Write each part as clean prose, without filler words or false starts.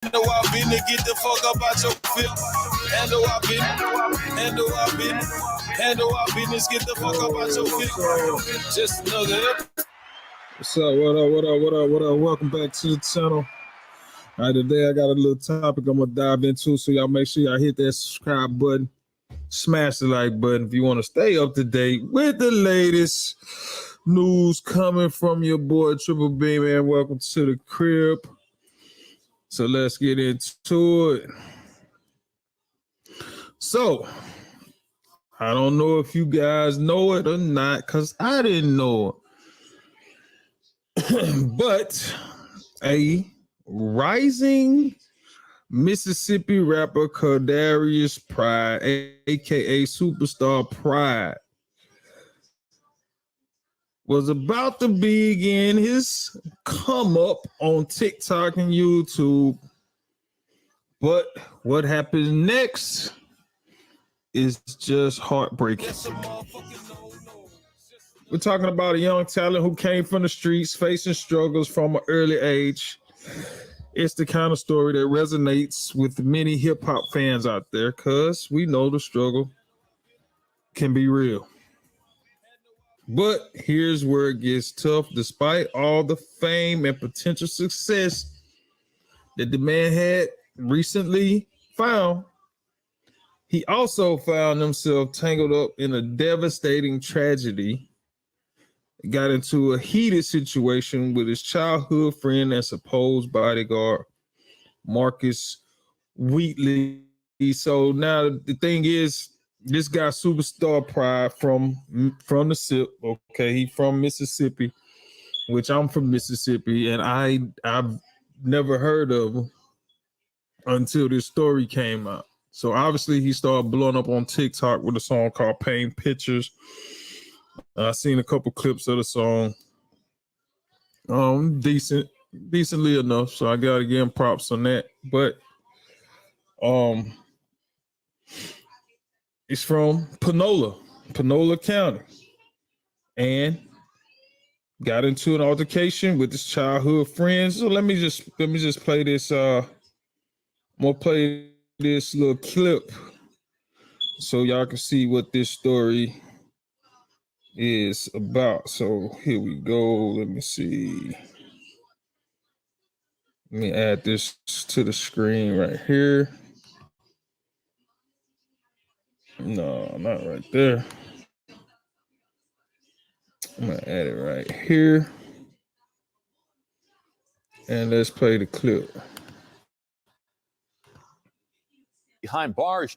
Handle our business, get the fuck up out your field. Handle our business, handle our business, handle our business, get the fuck up out your field. Just another episode. What's up? What up? What up? What up? What up? Welcome back to the channel. All right, today I got a little topic I'm gonna dive into, so y'all make sure y'all hit that subscribe button, smash the like button if you want to stay up to date with the latest news coming from your boy Triple B, man. Welcome to the crib. So let's get into it. So I don't know if you guys know it or not, because I didn't know it. But a rising Mississippi rapper Kadarius Pride, aka Superstar Pride, was about to begin his come up on TikTok and YouTube. But what happens next is just heartbreaking. We're talking about a young talent who came from the streets, facing struggles from an early age. It's the kind of story that resonates with many hip-hop fans out there, because we know the struggle can be real. But here's where it gets tough. Despite all the fame and potential success that the man had recently found, he also found himself tangled up in a devastating tragedy. He got into a heated situation with his childhood friend and supposed bodyguard, Marcus Wheatley. So now the thing is, this guy Superstar Pride from the SIP, okay, he from Mississippi, which I'm from Mississippi, and I've never heard of him until this story came out. So obviously he started blowing up on TikTok with a song called Paint Pictures. I seen a couple clips of the song. Decently enough, so I gotta give him props on that. But it's from Panola County, and got into an altercation with his childhood friends. So let me just play this. I'm gonna play this little clip so y'all can see what this story is about. So here we go. Let me see. Let me add this to the screen right here. No, not right there. I'm gonna add it right here. And let's play the clip. Behind bars,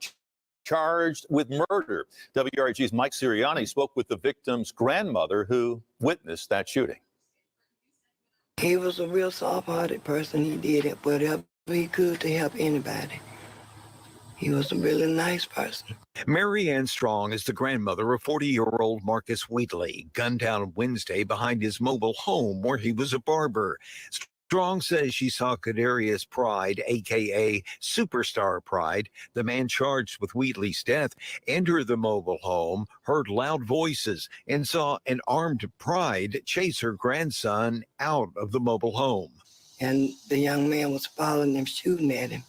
charged with murder. WRG's Mike Sirianni spoke with the victim's grandmother who witnessed that shooting. He was a real soft-hearted person. He did it whatever he could to help anybody. He was a really nice person. Mary Ann Strong is the grandmother of 40-year-old Marcus Wheatley, gunned down Wednesday behind his mobile home where he was a barber. Strong says she saw Kadarius Pride, a.k.a. Superstar Pride, the man charged with Wheatley's death, enter the mobile home, heard loud voices, and saw an armed Pride chase her grandson out of the mobile home. And the young man was following him, shooting at him,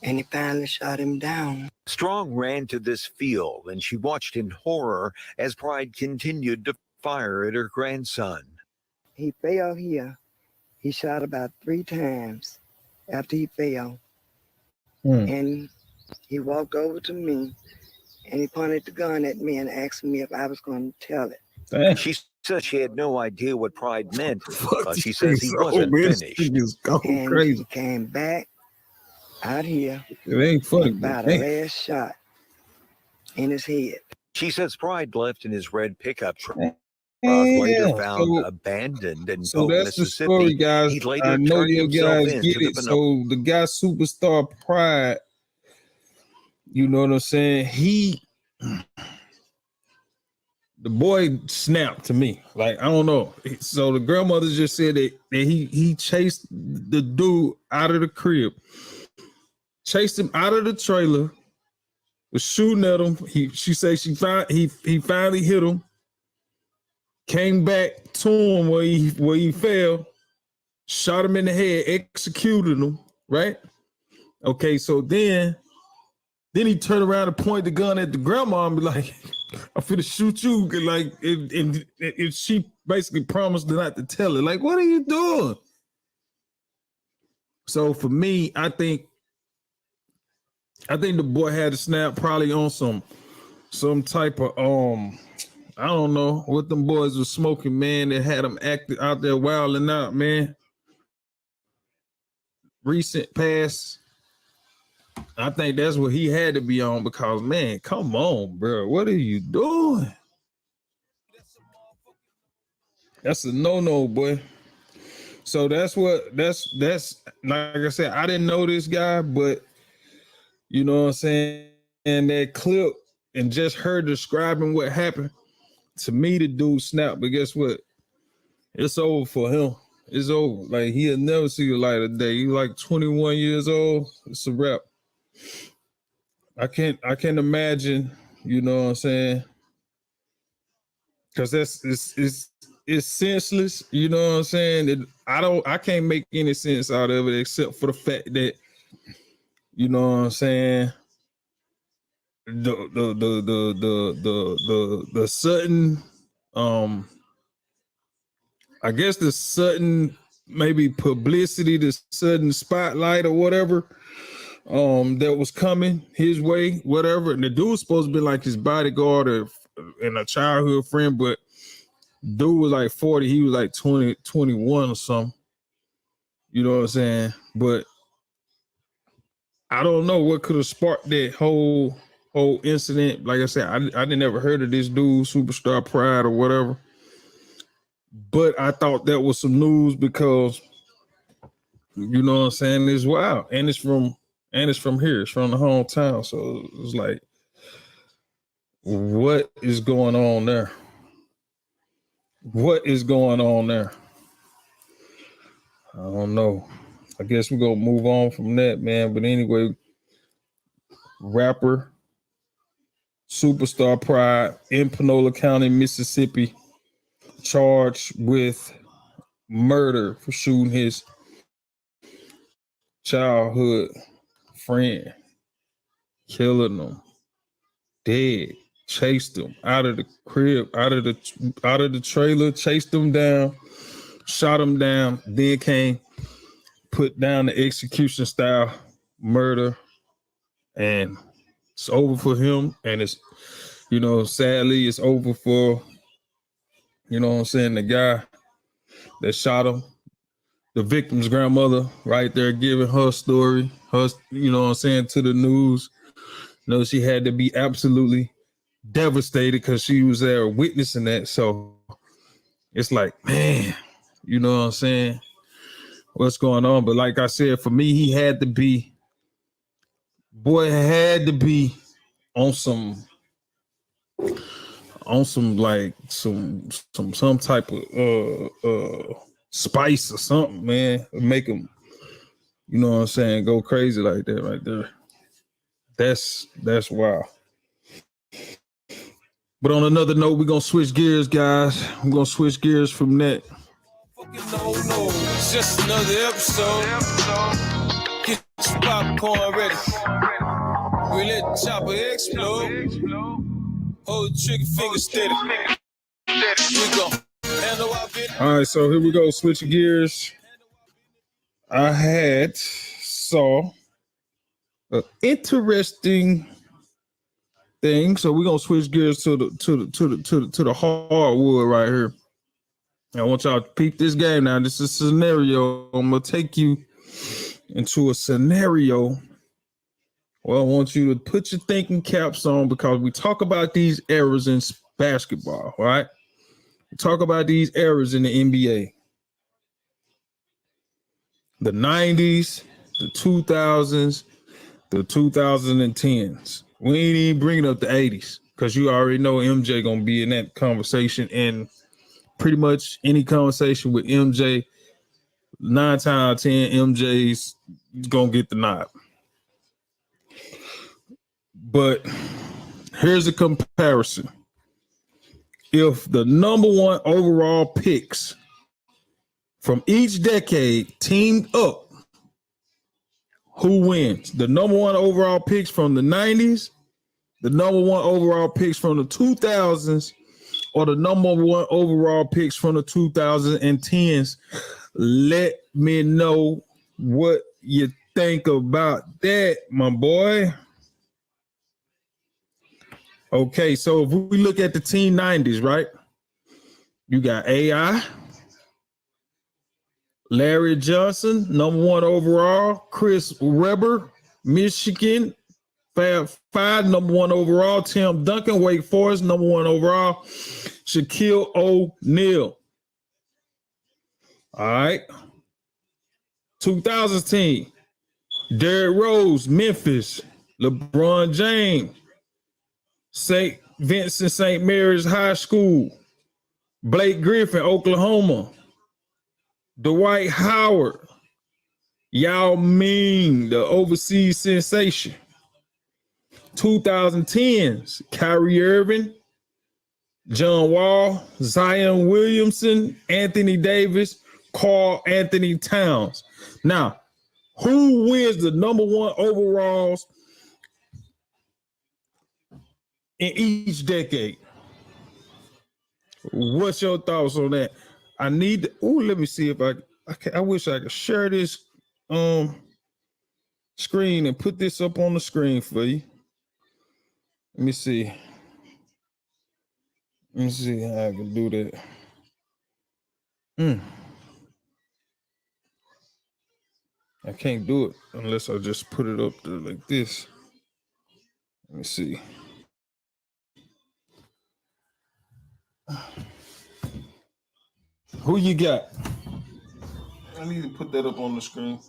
and he finally shot him down. Strong ran to this field, and she watched in horror as Pride continued to fire at her grandson. He fell here. He shot about 3 times after he fell. And he walked over to me, and he pointed the gun at me and asked me if I was going to tell it. Dang. She said she had no idea what Pride meant. She says he wasn't finished. And crazy. He came back out here. It ain't funny. About a last shot in his head. She says Pride left in his red pickup truck. Later found abandoned in so that's Mississippi. The story, guys. He later I know you guys get it. The so the guy Superstar Pride, you know what I'm saying? The boy snapped to me. Like, I don't know. So the grandmother just said that he chased the dude out of the crib, chased him out of the trailer, was shooting at him. She said he finally hit him. Came back to him where he fell, shot him in the head, executed him, right? Okay, so then he turned around and pointed the gun at the grandma and be like, I'm finna shoot you. Like, and she basically promised not to tell her. Like, what are you doing? So for me, I think the boy had a snap probably on some type of I don't know what them boys were smoking, man, that had them acting out there wilding out, man. Recent past, I think that's what he had to be on because, man, come on, bro. What are you doing? That's a no-no, boy. So that's like I said, I didn't know this guy, but you know what I'm saying? And that clip and just her describing what happened, to me, the dude snapped. But guess what? It's over for him. It's over. Like, he'll never see the light of day. He's like 21 years old. It's a wrap. I can't imagine, you know what I'm saying? Because it's senseless, you know what I'm saying? I can't make any sense out of it except for the fact that, you know what I'm saying, the sudden I guess the sudden maybe publicity, the sudden spotlight or whatever that was coming his way, whatever. And the dude was supposed to be like his bodyguard and a childhood friend, but dude was like 40, he was like 20, 21 or something. You know what I'm saying? But I don't know what could have sparked that whole incident. Like I said, I didn't ever heard of this dude, Superstar Pride or whatever. But I thought that was some news because, you know what I'm saying, it's wild. And it's from here. It's from the hometown. So it's like, what is going on there? What is going on there? I don't know. I guess we're going to move on from that, man. But anyway, rapper Superstar Pride in Panola County, Mississippi, charged with murder for shooting his childhood friend, killing him, dead, chased him out of the crib, out of the trailer, chased him down, shot him down, then came, put down the execution style murder, and it's over for him. And it's, you know, sadly, it's over for, you know what I'm saying, the guy that shot him, the victim's grandmother, right there giving her story, you know what I'm saying, to the news. You know, she had to be absolutely devastated because she was there witnessing that. So it's like, man, you know what I'm saying, what's going on? But like I said, for me, he had to be on some like some type of spice or something, man. Make him, you know what I'm saying, go crazy like that right there. That's wild. But on another note, we're gonna switch gears, guys. I'm gonna switch gears from that. No, it's just another episode. Get your popcorn ready. We let the chopper explode. Hold the trigger finger steady. We go. All right, so here we go. Switching gears. I saw an interesting thing. So we're gonna switch gears to the hardwood right here. I want y'all to peep this game now. This is a scenario. I'm gonna take you into a scenario. Well, I want you to put your thinking caps on because we talk about these errors in basketball, right? We talk about these errors in the NBA. The 90s, the 2000s, the 2010s. We ain't even bringing up the 80s because you already know MJ gonna be in that conversation, and pretty much any conversation with MJ, 9 times out of 10, MJ's gonna get the nod. But here's a comparison. If the number one overall picks from each decade teamed up, Who wins? The number one overall picks from the 90s, the number one overall picks from the 2000s, or the number one overall picks from the 2010s? Let me know what you think about that, my boy. Okay, so if we look at the team 90s, right? You got AI, Larry Johnson, number one overall, Chris Webber, Michigan, Fab Five, number one overall, Tim Duncan, Wake Forest, number one overall, Shaquille O'Neal. All right. 2000s team, Derrick Rose, Memphis, LeBron James, St. Vincent St. Mary's High School, Blake Griffin, Oklahoma, Dwight Howard, Yao Ming, the overseas sensation. 2010s, Kyrie Irving, John Wall, Zion Williamson, Anthony Davis, Karl Anthony Towns. Now, who wins the number one overalls in each decade? What's your thoughts on that? I need to, let me see if I wish I could share this screen and put this up on the screen for you. Let me see. Let me see how I can do that. I can't do it unless I just put it up there like this. Let me see. Who you got? I need to put that up on the screen.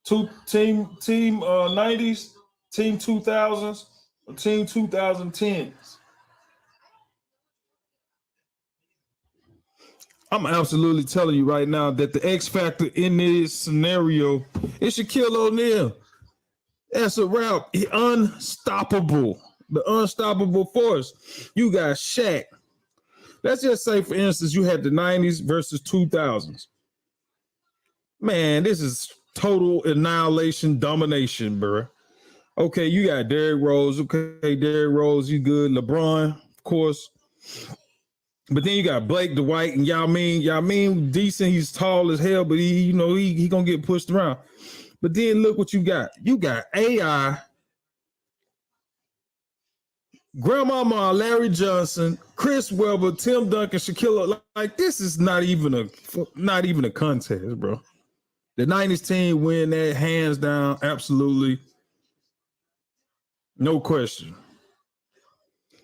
Team 90s, team 2000s, or team 2010s? I'm absolutely telling you right now that the X factor in this scenario is Shaquille O'Neal. That's a wrap. He's unstoppable. The unstoppable force. You got Shaq. Let's just say, for instance, you had the 90s versus 2000s. Man, this is total annihilation, domination, bro. Okay, you got Derrick Rose. Okay, Derrick Rose, you good. LeBron, of course. But then you got Blake, Dwight, and Yao Ming. Yao Ming, decent. He's tall as hell, but he gonna get pushed around. But then look what you got. You got AI, Grandmama, Larry Johnson, Chris Webber, Tim Duncan, Shaquille. Like, this is not even a contest, bro. The 90s team win that hands down, absolutely. No question.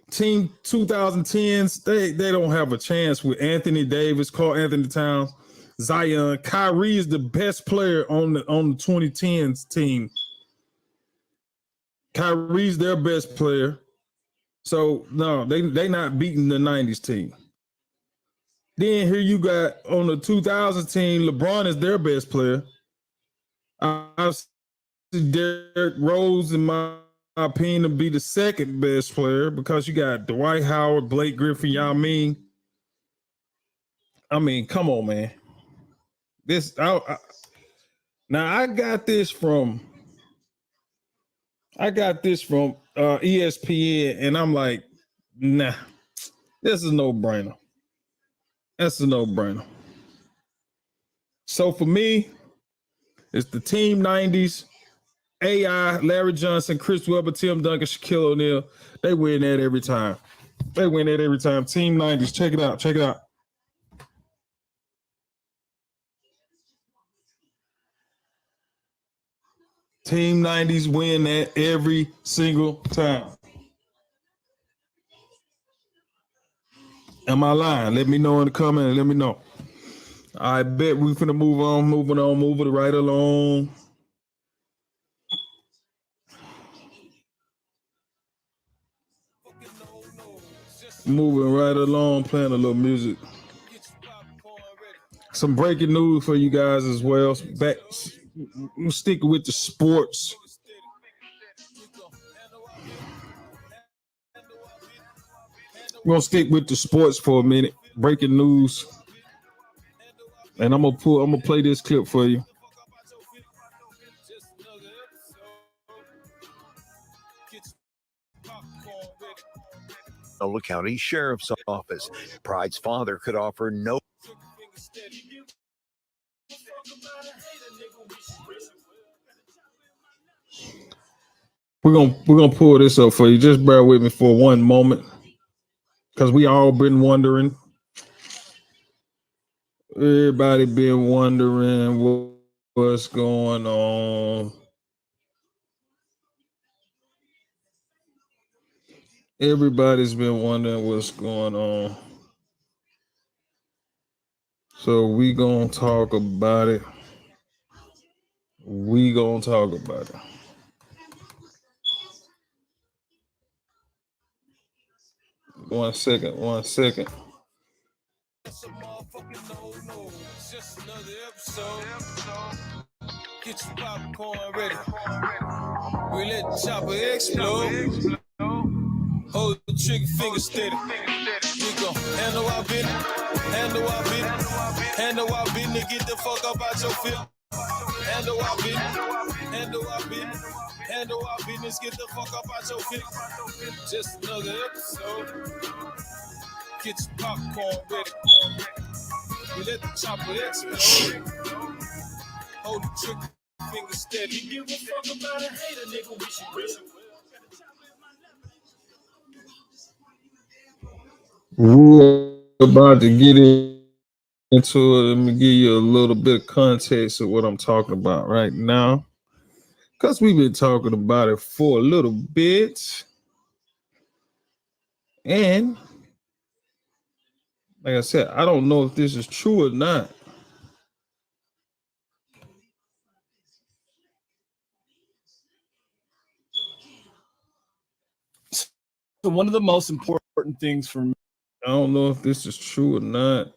Team 2010s, they don't have a chance with Anthony Davis, Karl Anthony Towns, Zion. Kyrie is the best player on the 2010s team. Kyrie's their best player. So no, they not beating the 90s team. Then here you got on the 2000s team, LeBron is their best player. I've seen Derrick Rose, in my opinion, to be the second best player because you got Dwight Howard, Blake Griffin, Yao Ming. I mean, come on, man. Now I got this from ESPN, and I'm like, nah, this is a no-brainer. That's a no-brainer. So for me, it's the team 90s, AI, Larry Johnson, Chris Webber, Tim Duncan, Shaquille O'Neal. They win that every time. Team 90s. Check it out. Team 90s win that every single time. Am I lying? Let me know in the comment. Let me know. I bet we're finna moving right along. Moving right along, playing a little music. Some breaking news for you guys as well. We'll stick with the sports. We're gonna stick with the sports for a minute. Breaking news. And I'm gonna play this clip for you. Nola County Sheriff's Office. Pride's father could offer no. We're gonna pull this up for you. Just bear with me for one moment, because we all been wondering. Everybody been wondering what's going on. Everybody's been wondering what's going on. So we gonna talk about it. We gonna talk about it. One second. Just another episode. Get your popcorn ready. We let the chopper explode. Hold the trigger finger steady. We gon' handle our business. Handle our business. Handle our business. Get the fuck up out your feet. Handle our business. Handle our business. Handle our business. Get the fuck up out your feet. Just another episode. Get your popcorn ready. We let the chopper explode. Hold the trigger finger steady. Give a fuck about a hater, nigga. We should risk it. We're about to get into it. Let me give you a little bit of context of what I'm talking about right now, because we've been talking about it for a little bit. And like I said, I don't know if this is true or not. So one of the most important things for me, I don't know if this is true or not.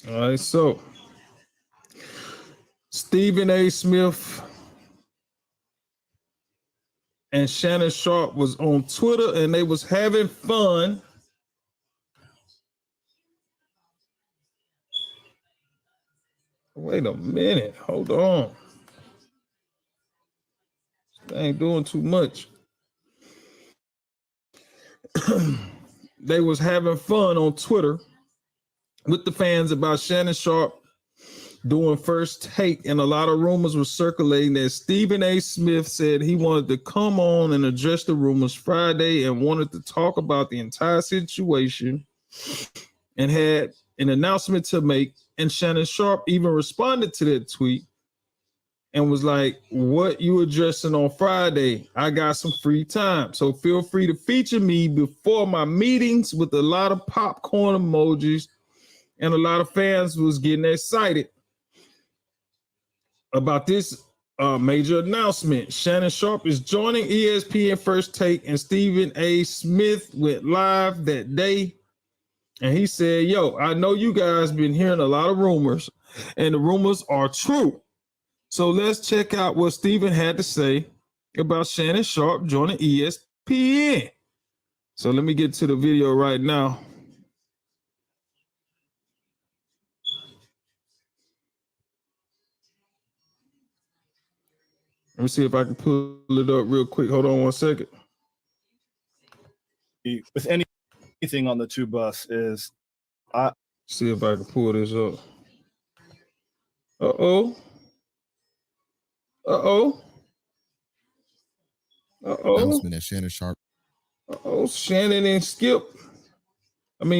All right, so Stephen A. Smith and Shannon Sharpe was on Twitter and they was having fun. Wait a minute, hold on. I ain't doing too much. They was having fun on Twitter with the fans about Shannon Sharpe doing First Take, and a lot of rumors were circulating that Stephen A. Smith said he wanted to come on and address the rumors Friday and wanted to talk about the entire situation and had an announcement to make. And Shannon Sharpe even responded to that tweet and was like, "What you addressing on Friday? I got some free time, so feel free to feature me before my meetings," with a lot of popcorn emojis, and a lot of fans was getting excited about this major announcement. Shannon Sharpe is joining ESPN First Take, and Stephen A. Smith went live that day, and he said, "Yo, I know you guys been hearing a lot of rumors, and the rumors are true. So let's check out what Stephen had to say about Shannon Sharpe joining ESPN." So let me get to the video right now. Let me see if I can pull it up real quick. Hold on one second. with anything on the two bus is See if I can pull this up. Uh-oh. Announcement that Shannon Sharpe. Shannon and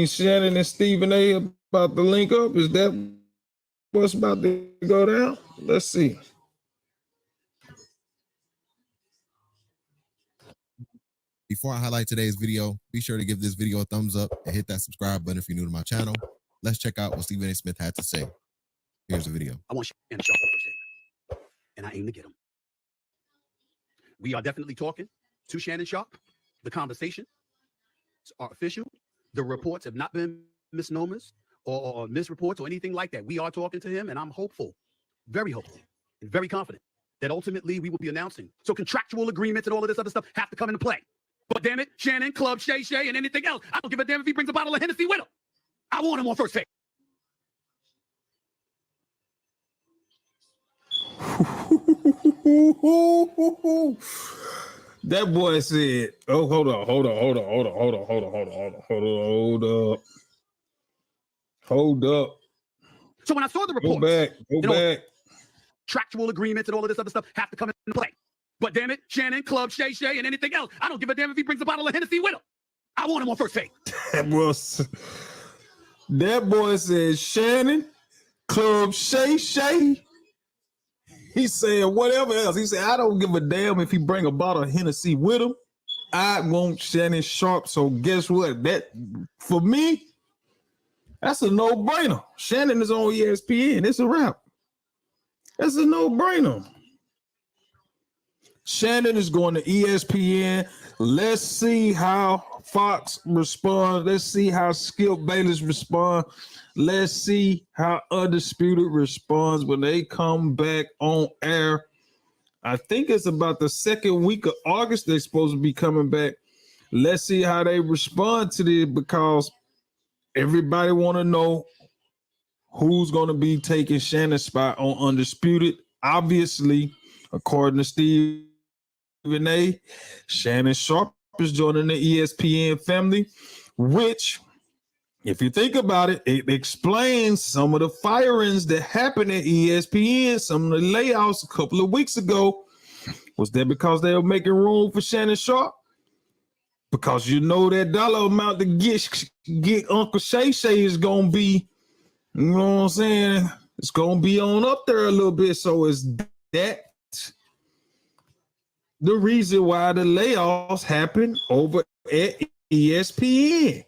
Shannon and Stephen A. about to link up. Is that what's about to go down? Let's see. Before I highlight today's video, be sure to give this video a thumbs up and hit that subscribe button if you're new to my channel. Let's check out what Stephen A. Smith had to say. Here's the video. I want Shannon Sharpe First Take, and I aim to get him. We are definitely talking to Shannon Sharpe. The conversations are official. The reports have not been misnomers or misreports or anything like that. We are talking to him, and I'm hopeful, very hopeful, and very confident that ultimately we will be announcing. So contractual agreements and all of this other stuff have to come into play. But damn it, Shannon, Club, Shay Shay, and anything else, I don't give a damn if he brings a bottle of Hennessy with him. I want him on first take. That boy said, "Oh, hold up. So when I saw the Go report, back. contractual agreements and all of this other stuff have to come into play. But damn it, Shannon, Club, Shay Shay, and anything else, I don't give a damn if he brings a bottle of Hennessy with him. I want him on first take. That boy said, Shannon, Club, Shay Shay. He said whatever else. He said, I don't give a damn if he bring a bottle of Hennessy with him. I want Shannon Sharpe. So guess what? That for me, that's a no-brainer. Shannon is on ESPN. It's a wrap. That's a no-brainer. Shannon is going to ESPN. Let's see how Fox responds. Let's see how Skip Bayless responds. Let's see how Undisputed responds when they come back on air. I think it's about the second week of August they're supposed to be coming back. Let's see how they respond to this, because everybody want to know who's going to be taking Shannon's spot on Undisputed. Obviously, according to Stephen A., Shannon Sharpe is joining the ESPN family, which, if you think about it, it explains some of the firings that happened at ESPN, some of the layoffs a couple of weeks ago. Was that because they were making room for Shannon Sharpe? Because you know that dollar amount to get Uncle Shay Shay is going to be, you know what I'm saying? It's going to be on up there a little bit. So is that the reason why the layoffs happen over at ESPN?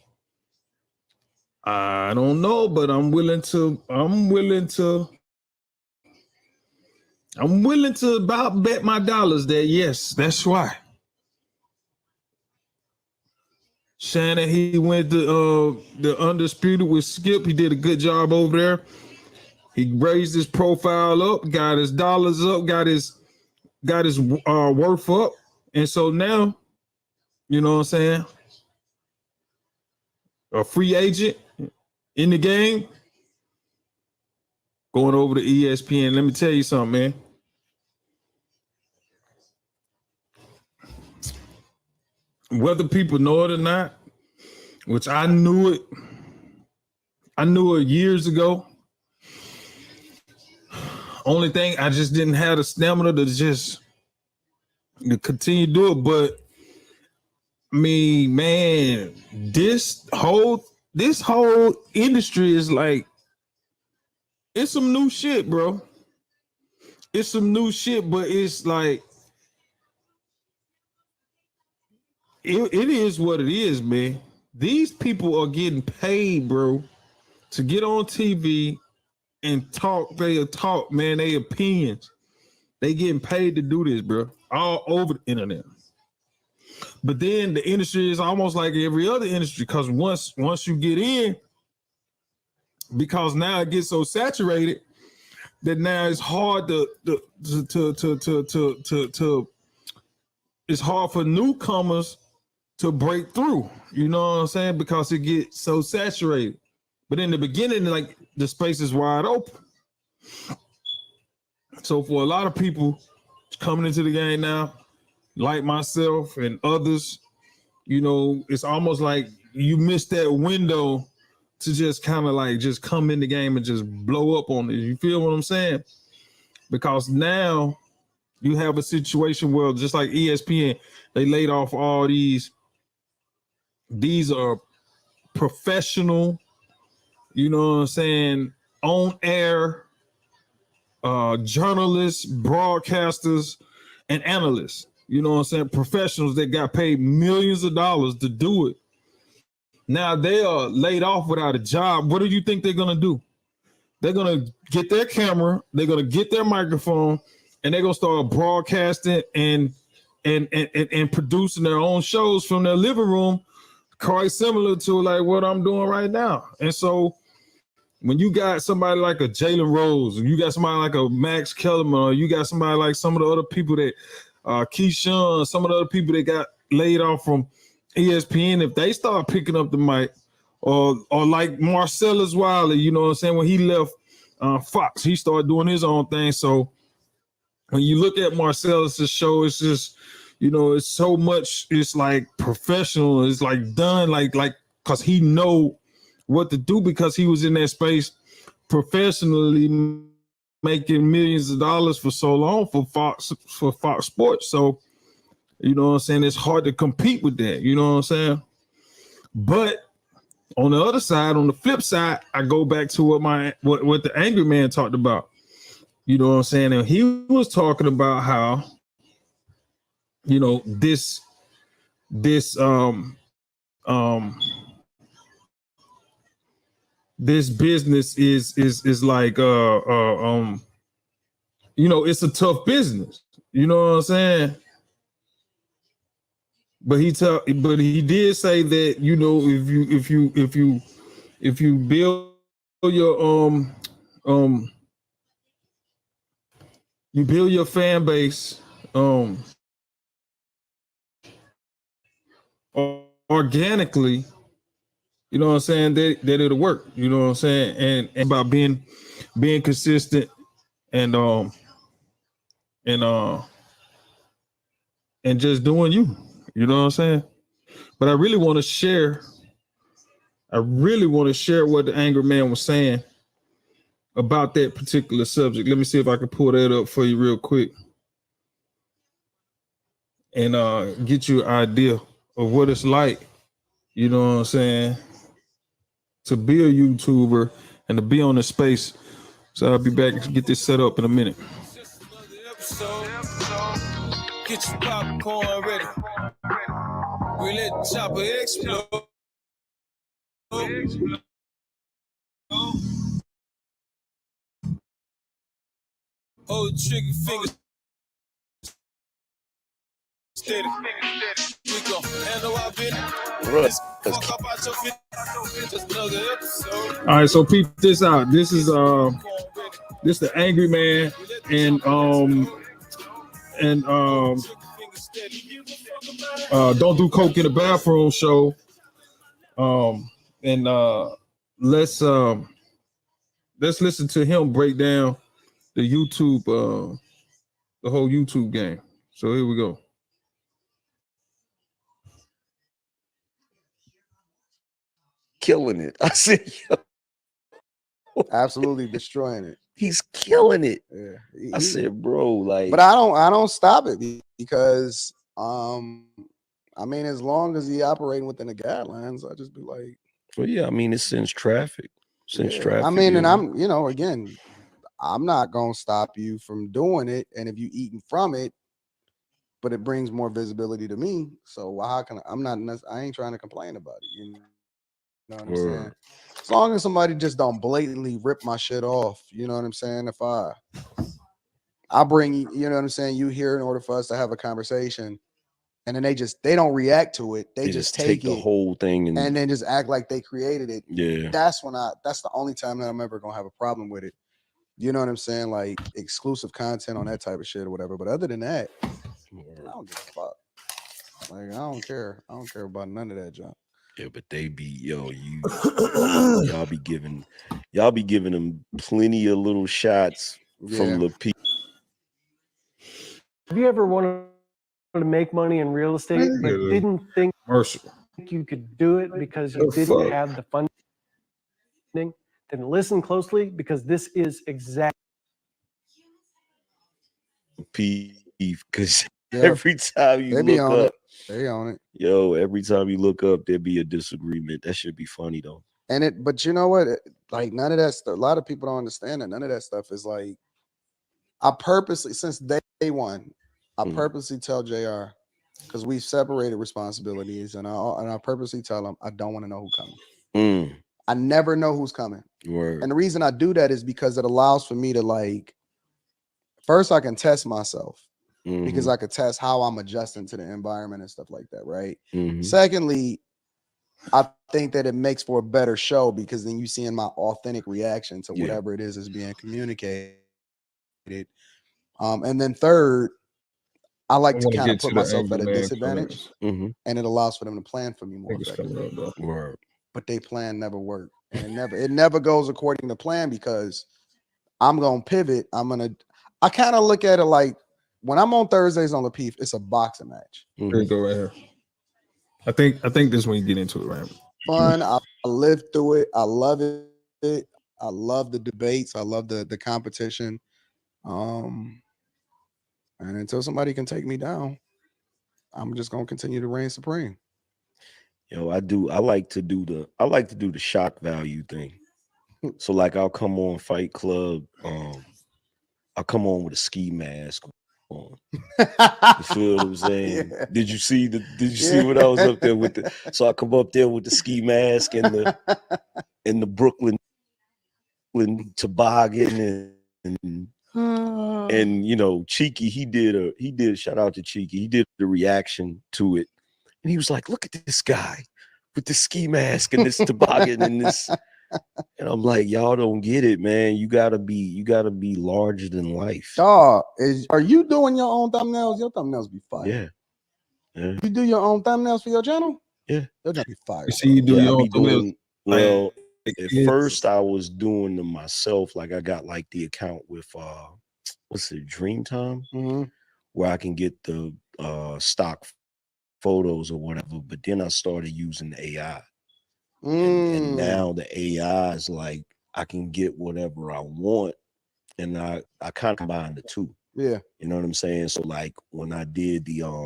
I don't know, but I'm willing to about bet my dollars that yes, that's why. Shannon, he went to the Undisputed with Skip. He did a good job over there. He raised his profile up, got his dollars up, got his worth up. And so now, you know what I'm saying? A free agent in the game, going over to ESPN. Let me tell you something, man. Whether people know it or not, which I knew it years ago. Only thing, I just didn't have the stamina to continue to do it. But I mean, man, this whole industry is like, it's some new shit, bro. It's some new shit, but it's like, it is what it is, man. These people are getting paid, bro, to get on TV and talk. They talk, man, their opinions. They getting paid to do this, bro, all over the internet. But then the industry is almost like every other industry, because once you get in, because now it gets so saturated that now it's hard it's hard for newcomers to break through. You know what I'm saying? Because it gets so saturated. But in the beginning, like, the space is wide open. So for a lot of people coming into the game now, like myself and others, you know, it's almost like you missed that window to just kind of like just come in the game and just blow up on it. You feel what I'm saying? Because now you have a situation where, just like ESPN, they laid off all these are professional, you know what I'm saying, on air journalists, broadcasters, and analysts. You know what I'm saying? Professionals that got paid millions of dollars to do it. Now they are laid off without a job. What do you think they're going to do? They're going to get their camera, they're going to get their microphone, and they're going to start broadcasting and producing their own shows from their living room, quite similar to like what I'm doing right now. And so when you got somebody like a Jalen Rose, or you got somebody like a Max Kellerman, or you got somebody like some of the other people that Keyshawn, some of the other people that got laid off from ESPN, if they start picking up the mic, or like Marcellus Wiley, you know what I'm saying, when he left Fox, he started doing his own thing. So when you look at Marcellus's show, it's just, you know, it's so much, it's like professional, it's like done, like because he know what to do, because he was in that space professionally, making millions of dollars for so long for Fox Sports. So, you know what I'm saying, it's hard to compete with that, you know what I'm saying? But on the other side, on the flip side, I go back to what the angry man talked about. You know what I'm saying? And he was talking about how, you know, this business is like you know, it's a tough business. You know what I'm saying? But he did say that, you know, if you build your you build your fan base organically, you know what I'm saying, that it'll work, you know what I'm saying, and about being consistent and just doing you know what I'm saying. But I really want to share what the angry man was saying about that particular subject. Let me see if I can pull that up for you real quick and get you an idea of what it's like, you know what I'm saying, to be a YouTuber and to be on the space. So I'll be back and get this set up in a minute. Get your popcorn ready. We let the chopper explode. Hold the trigger finger steady. We gon' handle our business. Fuck up out your fit. Just another episode. All right, so peep this out. This is the angry man and Don't Do Coke in the Bathroom show. Let's listen to him break down the YouTube, the whole YouTube game. So here we go. Killing it. I said, absolutely destroying it. He's killing it. Yeah. I said, bro, like, but I don't stop it because I mean, as long as he operating within the guidelines, I just be like, well, yeah, I mean, it sends traffic. Traffic. I mean, and I'm, you know, again, I'm not gonna stop you from doing it, and if you eating from it, but it brings more visibility to me. So how can I ain't trying to complain about it. You know what I'm saying? As long as somebody just don't blatantly rip my shit off, you know what I'm saying? If I bring, you know what I'm saying, you here in order for us to have a conversation, and then they don't react to it. They just take the whole thing and then just act like they created it. Yeah. That's the only time that I'm ever gonna have a problem with it. You know what I'm saying? Like exclusive content on that type of shit or whatever. But other than that, I don't give a fuck. Like I don't care about none of that junk. Yeah, but they be y'all be giving them plenty of little shots from the people. Have you ever wanted to make money in real estate but didn't think you could do it because you didn't have the funding? Then listen closely, because this is exactly because every time you look up, they own it. Yo, every time you look up, there be a disagreement. That should be funny though. But you know what? Like none of that stuff. A lot of people don't understand that. None of that stuff is like. I purposely, since day one, I purposely tell JR, because we've separated responsibilities, and I purposely tell him I don't want to know who's coming. I never know who's coming. And the reason I do that is because it allows for me to, like, first I can test myself because I could test how I'm adjusting to the environment and stuff like that, right? Secondly, I think that it makes for a better show because then you seeing my authentic reaction to Yeah. whatever it is that's being communicated. And then third, I like to wanna kind of get put to the myself at a Angry Man disadvantage, comments. and it allows for them to plan for me I more think it's coming effectively. up though. Word. But they plan never work, and it never goes according to plan because I'm gonna pivot. I kind of look at it like when I'm on Thursdays on Lapeef, it's a boxing match. Here we go right here. I think this is when you get into it, right? Fun. I live through it. I love it. I love the debates. I love the competition. And until somebody can take me down, I'm just gonna continue to reign supreme. Yo, I like to do the shock value thing. So like I'll come on Fight Club, I'll come on with a ski mask on. You feel what I'm saying? Yeah. Did you see what I was up there with so I come up there with the ski mask and the Brooklyn toboggan and you know, Cheeky, he did shout out to Cheeky, he did the reaction to it. And he was like, look at this guy with the ski mask and this toboggan and this. And I'm like, y'all don't get it, man. You gotta be larger than life. Dog, are you doing your own thumbnails? Your thumbnails be fire. Yeah. You do your own thumbnails for your channel? Yeah. They'll just be fire. You see, you do Yeah, your I own be doing well. like At kids. first, I was doing them myself. Like I got like the account with what's it, Dreamtime, where I can get the stock photos or whatever. But then I started using the AI. And now the AI is like I can get whatever I want, and I kind of combine the two. Yeah, you know what I'm saying. So like when I did the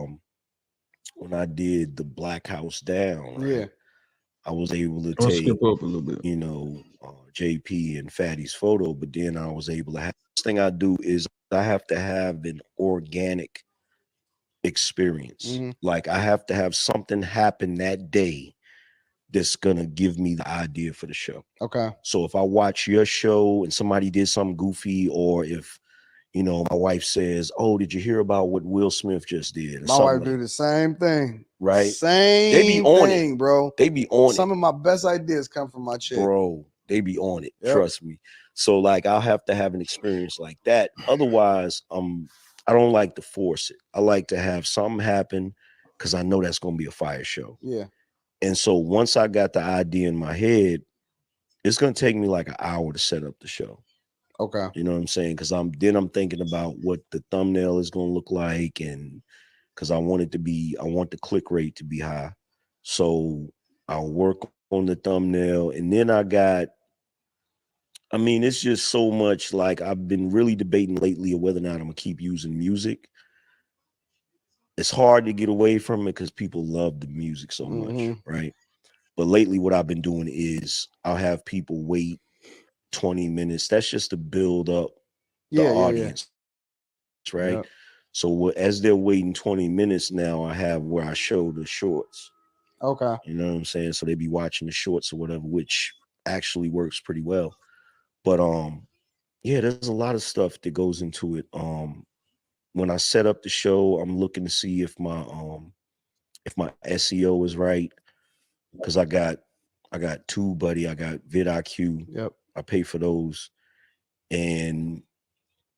Black House Down, right, yeah, I was able to I'll take skip up a little bit. you know JP and Fatty's photo, but then I was able to have. First thing I do is I have to have an organic experience. Like I have to have something happen that day that's gonna give me the idea for the show. Okay. So if I watch your show and somebody did something goofy, or if you know my wife says, "Oh, did you hear about what Will Smith just did?" Or My something wife like, do the same thing. right? Same They be on thing, it, bro. They be on Some of my best ideas come from my chick. bro. They be on it. Yep. Trust me. So like I'll have to have an experience like that. Otherwise, I don't like to force it. I like to have something happen because I know that's gonna be a fire show. Yeah. And so once I got the idea in my head, it's gonna take me like an hour to set up the show. Okay. You know what I'm saying? Because I'm thinking about what the thumbnail is gonna look like, and because I want the click rate to be high. So I'll work on the thumbnail, and then it's just so much. Like I've been really debating lately of whether or not I'm gonna keep using music. It's hard to get away from it because people love the music so much, right? But lately, what I've been doing is I'll have people wait 20 minutes. That's just to build up the audience, right? Yep. So as they're waiting 20 minutes now, I have where I show the shorts. Okay. You know what I'm saying? So they be watching the shorts or whatever, which actually works pretty well. But yeah, there's a lot of stuff that goes into it. When I set up the show, I'm looking to see if my SEO is right, because I got two, buddy. I got vidIQ. Yep. I pay for those, and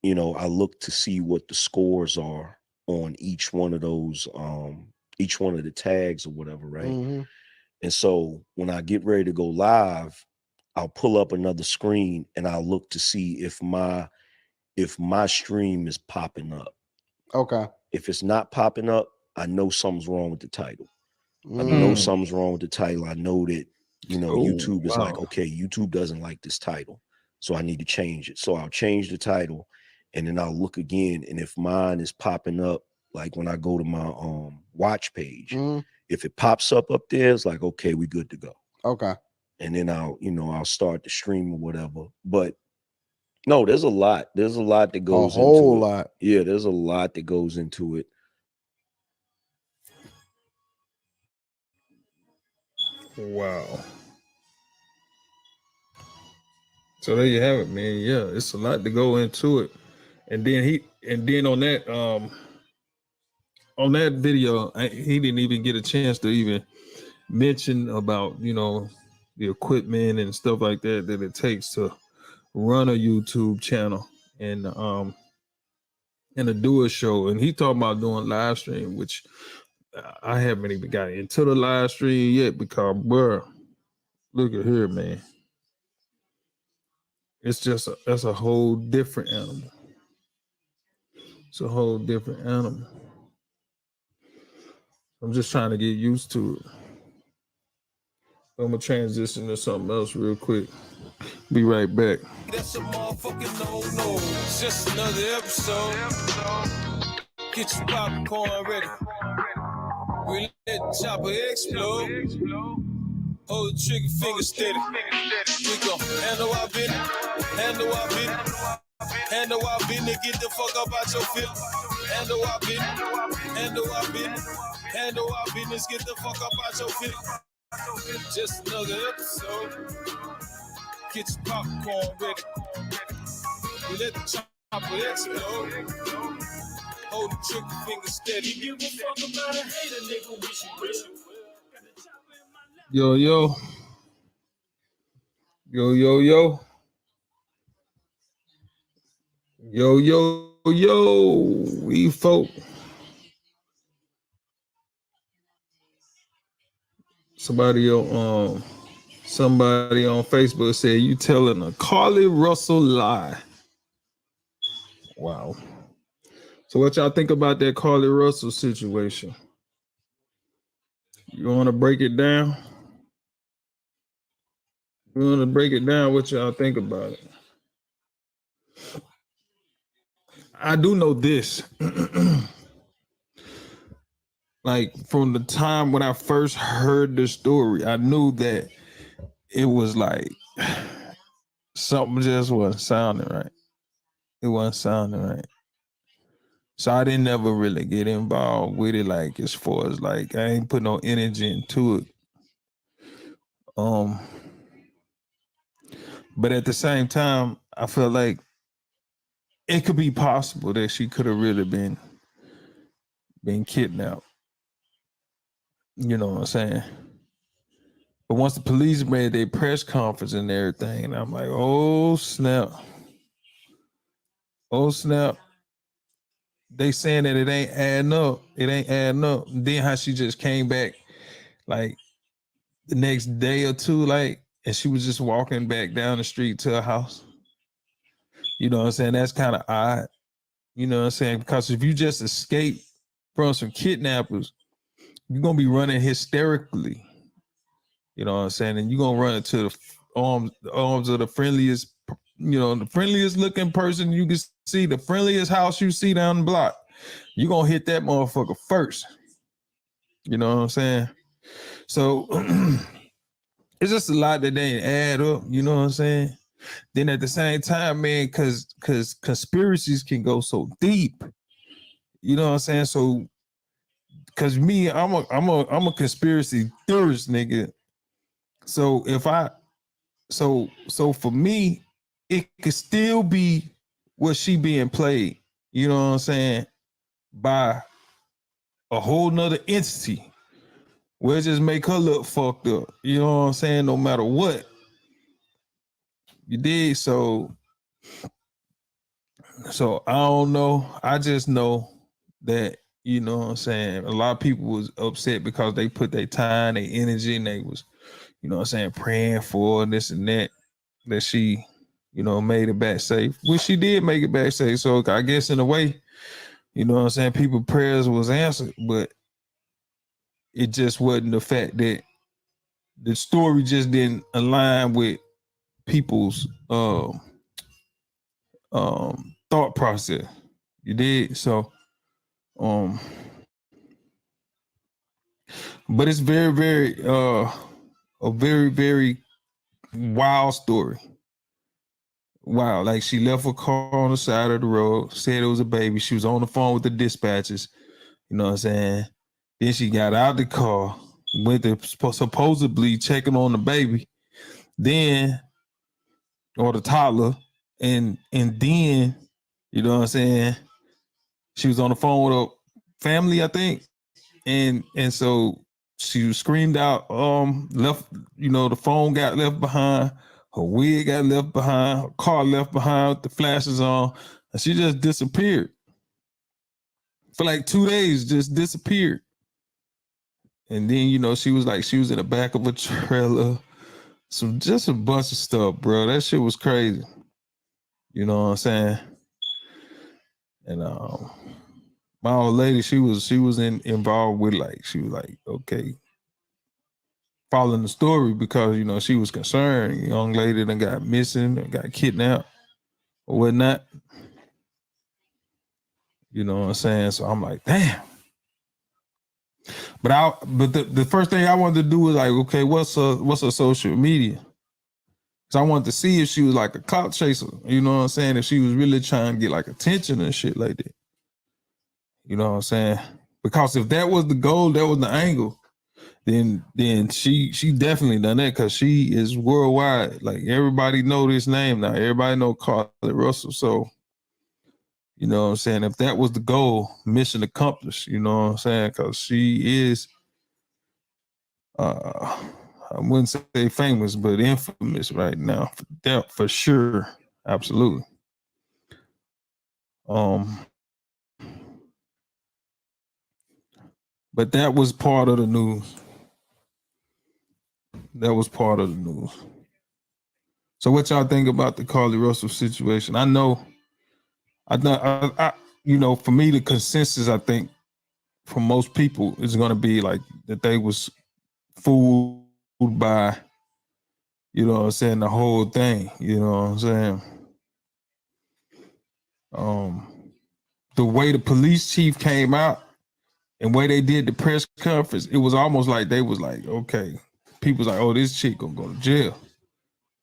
you know I look to see what the scores are on each one of those, each one of the tags or whatever, right? And so when I get ready to go live, I'll pull up another screen and I'll look to see if my stream is popping up. Okay. If it's not popping up, I know something's wrong with the title. I know something's wrong with the title. I know that, you know, YouTube is like, okay, YouTube doesn't like this title, so I need to change it. So I'll change the title, and then I'll look again. And if mine is popping up, like when I go to my watch page, if it pops up there, it's like, okay, we good to go. Okay. And then I'll start the stream or whatever. But no, there's a lot. There's a lot that goes into it. A whole lot. Yeah, there's a lot that goes into it. Wow. So there you have it, man. Yeah, it's a lot to go into it. And then on that video, he didn't even get a chance to even mentioned about, you know, the equipment and stuff like that that it takes to run a YouTube channel and to do a show. And he talked about doing live stream, which I haven't even got into the live stream yet because, bruh, look at here, man. It's just that's a whole different animal. It's a whole different animal. I'm just trying to get used to it. I'm gonna transition to something else real quick. Be right back. That's a motherfucking no-no. It's just another episode. Get your popcorn ready. We let the chopper explode. Hold the trigger finger steady. We go handle our business. Handle our business. Handle our business. Get the fuck up out your feelings. Handle our business. Handle our business. Handle our business. Get the fuck up out your feelings. Just another episode. Get your popcorn ready. We let the chopper explode. Hold the trigger finger steady. Give a fuck about a hater, nigga. Wish you wish you. Yo, yo. Yo, yo, yo. Yo, yo, yo. We folk. Somebody on Facebook said you telling a Carlee Russell lie. Wow. So what y'all think about that Carlee Russell situation? You want to break it down? You want to break it down? What y'all think about it? I do know this. Like from the time when I first heard the story, I knew that it was like something just wasn't sounding right. It wasn't sounding right. So I didn't ever really get involved with it, like as far as like I ain't put no energy into it. But at the same time, I felt like it could be possible that she could have really been kidnapped. You know what I'm saying? But once the police made their press conference and everything, I'm like, oh snap. Oh snap. They saying that it ain't adding up. It ain't adding up. And then how she just came back like the next day or two, like, and she was just walking back down the street to her house. You know what I'm saying? That's kind of odd. You know what I'm saying? Because if you just escape from some kidnappers, you're gonna be running hysterically. You know what I'm saying? And you're gonna run into the arms of the friendliest, you know, the friendliest looking person you can see, the friendliest house you see down the block. You're gonna hit that motherfucker first. You know what I'm saying? So it's just a lot that they add up, you know what I'm saying? Then at the same time, man, cause conspiracies can go so deep. You know what I'm saying? So cause me, I'm a conspiracy theorist, nigga. So so for me, it could still be what she being played, you know what I'm saying, by a whole nother entity. Where just make her look fucked up. You know what I'm saying? No matter what. You did. So I don't know. I just know that, you know what I'm saying, a lot of people was upset because they put their time, their energy, and they was, you know what I'm saying, praying for this and that she, you know, made it back safe. Which she did make it back safe. So I guess in a way, you know what I'm saying, people's prayers was answered, but it just wasn't the fact that the story just didn't align with people's thought process. You did. So but it's very, very a very, very wild story. Wow, like she left her car on the side of the road, said it was a baby. She was on the phone with the dispatchers, you know what I'm saying? Then she got out the car, went to supposedly checking on the baby, then, or the toddler, and then, you know what I'm saying, she was on the phone with her family, I think, and so she was screamed out, left, the phone got left behind, her wig got left behind, her car left behind with the flashes on, and she just disappeared. For like 2 days, just disappeared. And then, she was in the back of a trailer. Just a bunch of stuff, bro. That shit was crazy. You know what I'm saying? And my old lady, she was involved with she was like, okay, following the story because she was concerned. A young lady that got missing and got kidnapped or whatnot. You know what I'm saying? So I'm like, damn. But the first thing I wanted to do was like, okay, what's her social media? So I wanted to see if she was like a clout chaser. You know what I'm saying? If she was really trying to get like attention and shit like that. You know what I'm saying? Because if that was the goal, that was the angle, then she definitely done that because she is worldwide. Like everybody know this name now. Everybody know Carlee Russell. So, you know what I'm saying? If that was the goal, mission accomplished, you know what I'm saying? Because she is, I wouldn't say famous, but infamous right now. For sure. Absolutely. But that was part of the news. That was part of the news. So what y'all think about the Carlee Russell situation? I know, for me, the consensus, I think, for most people is going to be like that they was fooled by, you know what I'm saying, the whole thing, you know what I'm saying? The way the police chief came out and way they did the press conference, it was almost like they was like, okay, people's like, oh, this chick gonna go to jail.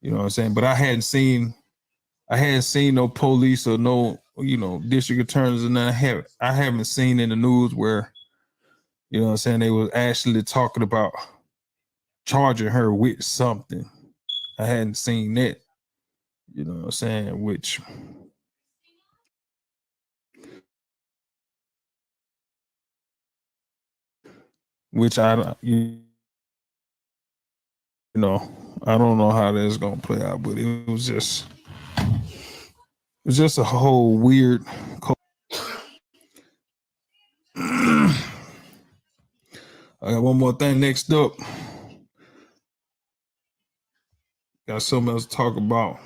You know what I'm saying? But I hadn't seen no police or no, district attorneys, and I haven't seen in the news where, you know what I'm saying, they was actually talking about charging her with something. I hadn't seen that, you know what I'm saying, which I don't know how that's gonna play out, but it was just a whole weird. I got one more thing next up. Got something else to talk about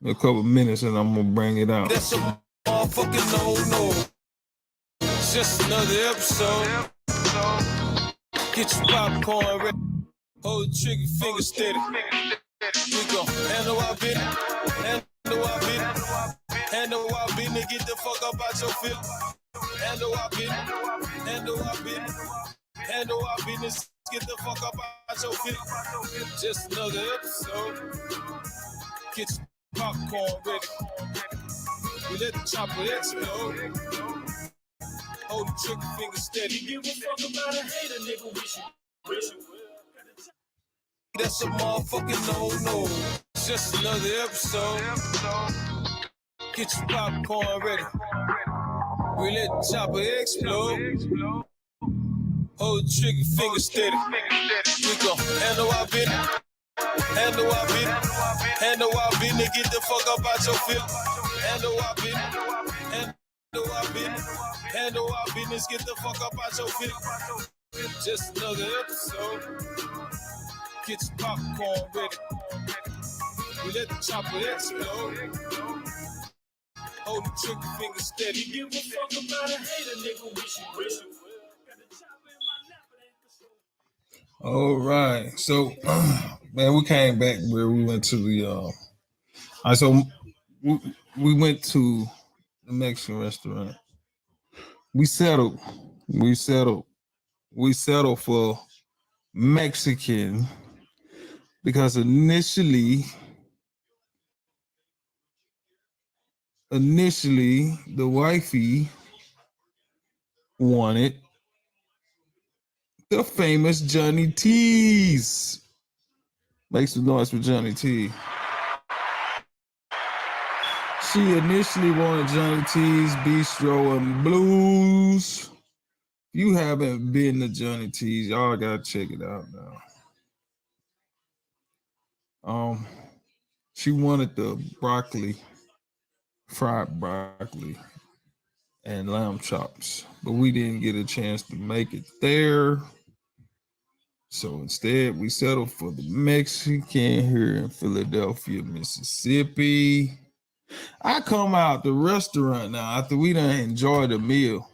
in a couple minutes, and I'm gonna bring it out. That's a motherfucking no. It's just another episode. Get your popcorn ready. Hold the trigger finger steady. We go handle our business. Handle our business. Handle our business. Get the fuck up out your feelings. Handle our business. Handle our business. Handle our business. Get the fuck up out your feelings. Just another episode. Get your popcorn ready. We let the chopper explode. Hold the trigger finger steady. Give a fuck about a hater, nigga. Wish you. That's a motherfucking no. It's just another episode. Get your popcorn ready. We let the chopper explode. Hold the trigger finger steady. We gon' handle our business. Handle our business. Handle our business. Get the fuck up out your feelings. Handle our business. Handle our business. Handle our business. Get the fuck up out your feelings. Just another episode. Get your popcorn ready. We let the chopper explode. Hold the trigger finger steady. Give a fuck about a hater, nigga. Wish you. All right, so man, we came back where we went to the. So we went to the Mexican restaurant. We settled for Mexican because initially the wifey wanted the famous Johnny T's. Make some noise for Johnny T. She initially wanted Johnny T's Bistro and Blues. If you haven't been to Johnny T's, y'all gotta check it out now. She wanted the fried broccoli and lamb chops, but we didn't get a chance to make it there. So instead, we settled for the Mexican here in Philadelphia, Mississippi. I come out the restaurant now after we done enjoyed the meal.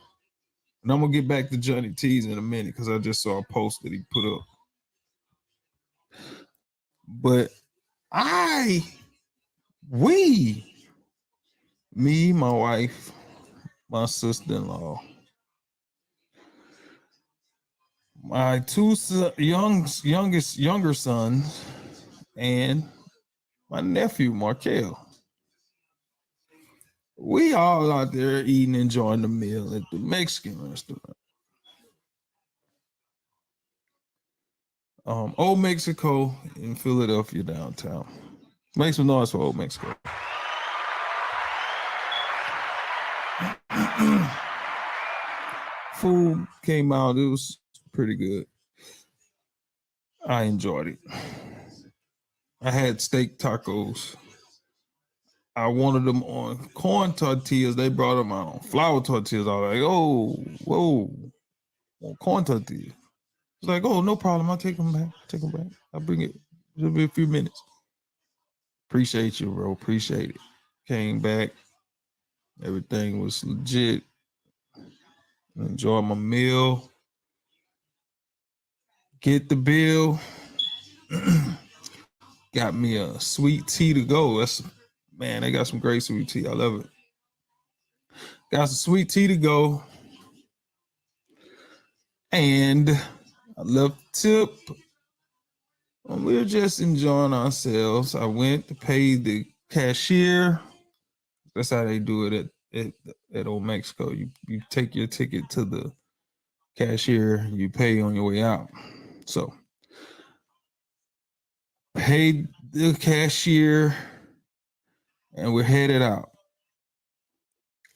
And I'm gonna get back to Johnny T's in a minute because I just saw a post that he put up. But me, my wife, my sister-in-law, my two younger sons, and my nephew, Markel. We all out there eating, enjoying the meal at the Mexican restaurant. Old Mexico in Philadelphia downtown. Make some noise for Old Mexico. Food came out. It was pretty good. I enjoyed it. I had steak tacos. I wanted them on corn tortillas. They brought them out on flour tortillas. I was like, oh, whoa, on corn tortillas. It's like, oh, no problem. I'll take them back. I'll bring it. It'll be a few minutes. Appreciate you, bro. Appreciate it. Came back. Everything was legit. Enjoy my meal. Get the bill. Got me a sweet tea to go. Man, they got some great sweet tea. I love it. Got some sweet tea to go. And I left the tip. We were just enjoying ourselves. I went to pay the cashier. That's how they do it at Old Mexico. You take your ticket to the cashier, you pay on your way out. So paid the cashier and we're headed out.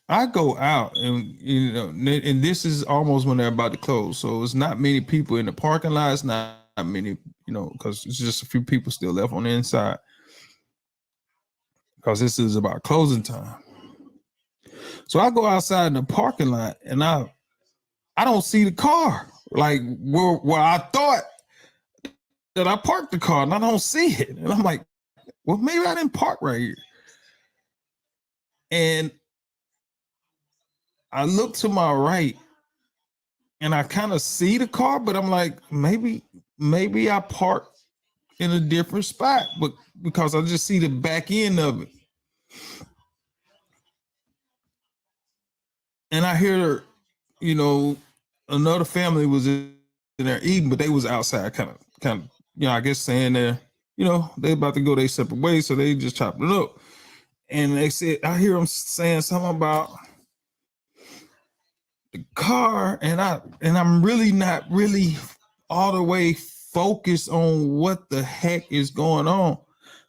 I go out and and this is almost when they're about to close. So it's not many people in the parking lot. It's not many, because it's just a few people still left on the inside. Because this is about closing time. So I go outside in the parking lot and I don't see the car. Like where I thought that I parked the car and I don't see it. And I'm like, well, maybe I didn't park right here. And I look to my right and I kind of see the car, but I'm like, maybe I parked in a different spot, but because I just see the back end of it. And I hear, another family was in there eating, but they was outside kind of, I guess saying they're, they about to go their separate ways. So they just chopped it up. And they said, I hear them saying something about the car. And I'm really not really all the way focused on what the heck is going on.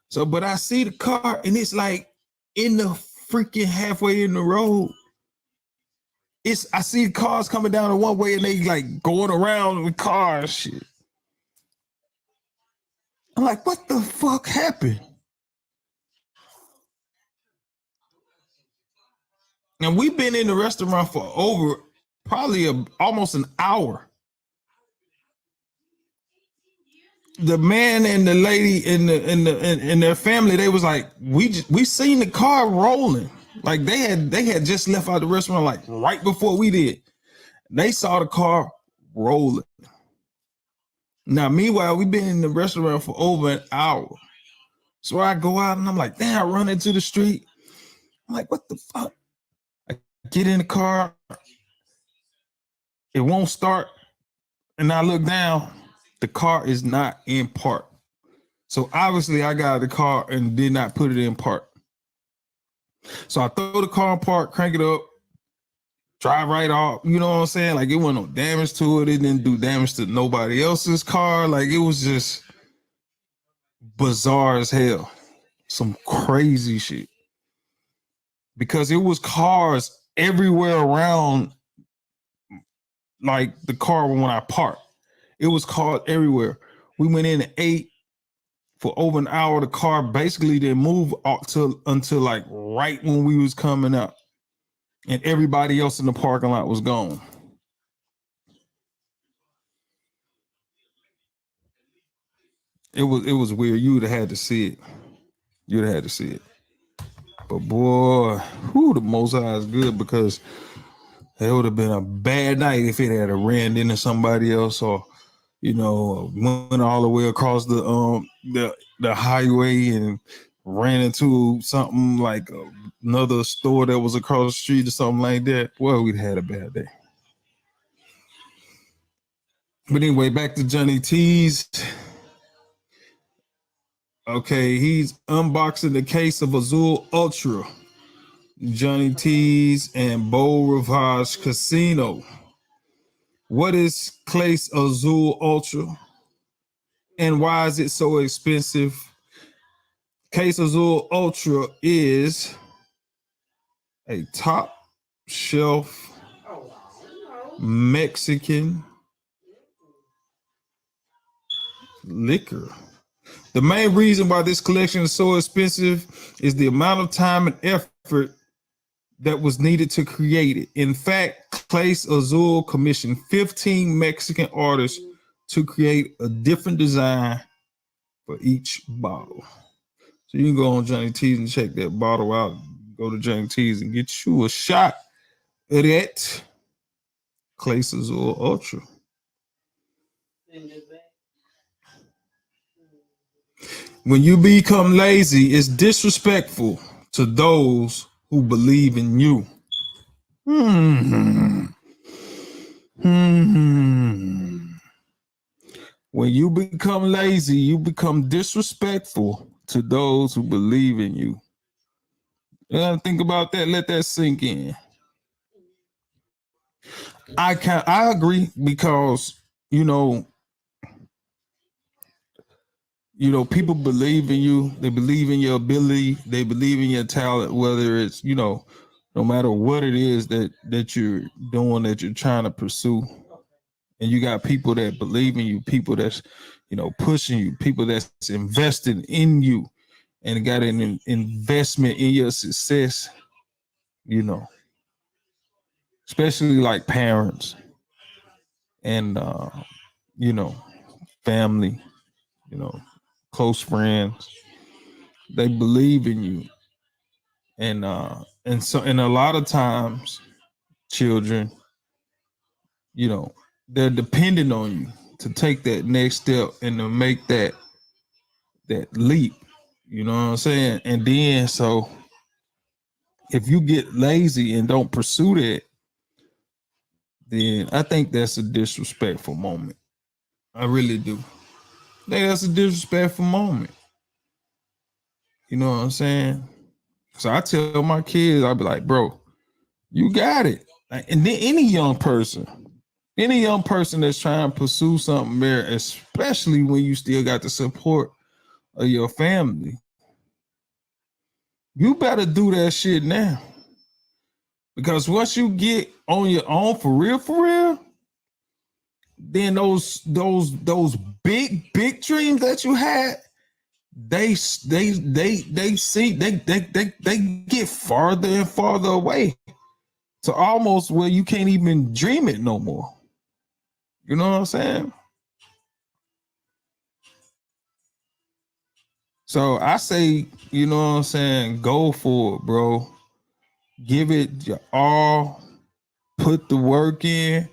So, but I see the car and it's like in the freaking halfway in the road. I see cars coming down the one way and they like going around with cars shit. I'm like, what the fuck happened? And we've been in the restaurant for over probably almost an hour. The man and the lady in their family, they was like, we seen the car rolling. Like they had just left out the restaurant like right before we did. They saw the car rolling. Now, meanwhile, we've been in the restaurant for over an hour. So I go out and I'm like, damn, I run into the street. I'm like, what the fuck? I get in the car. It won't start. And I look down. The car is not in park. So obviously I got out of the car and did not put it in park. So I throw the car in park, crank it up, drive right off. You know what I'm saying? Like it wasn't no damage to it. It didn't do damage to nobody else's car. Like it was just bizarre as hell. Some crazy shit. Because it was cars everywhere around like the car when I parked. It was caught everywhere. We went in and ate for over an hour. The car basically didn't move until like right when we was coming up, and everybody else in the parking lot was gone. It was weird. You would have had to see it. You'd have had to see it. But boy, who the Most High is good, because it would have been a bad night if it had ran into somebody else, or went all the way across the highway and ran into something like another store that was across the street or something like that. Well, we'd had a bad day. But anyway, back to Johnny T's. Okay, he's unboxing the case of Azul Ultra, Johnny T's, and Beau Rivage Casino. What is Case Azul Ultra, and why is it so expensive? Case Azul Ultra is a top shelf Mexican liquor. The main reason why this collection is so expensive is the amount of time and effort that was needed to create it. In fact, Case Azul commissioned 15 Mexican artists to create a different design for each bottle. So you can go on Johnny T's and check that bottle out. Go to Johnny T's and get you a shot of that Case Azul Ultra. When you become lazy, it's disrespectful to those who believe in you. When you become lazy, you become disrespectful to those who believe in you. You gotta think about that. Let that sink in. I agree, because people believe in you. They believe in your ability. They believe in your talent, whether it's, no matter what it is that you're doing, that you're trying to pursue. And you got people that believe in you, people that's, pushing you, people that's invested in you and got an investment in your success, especially like parents and, family, close friends. They believe in you. And a lot of times children, they're dependent on you to take that next step and to make that leap. You know what I'm saying? And then, so if you get lazy and don't pursue that, then I think that's a disrespectful moment. I really do. I think that's a disrespectful moment. You know what I'm saying? So I tell my kids, I'll be like, bro, you got it. And then any young person that's trying to pursue something there, especially when you still got the support of your family, you better do that shit now. Because once you get on your own for real, then those big dreams that you had, they get farther and farther away to almost where you can't even dream it no more. You know what I'm saying? So I say, you know what I'm saying, go for it, bro. Give it your all. Put the work in.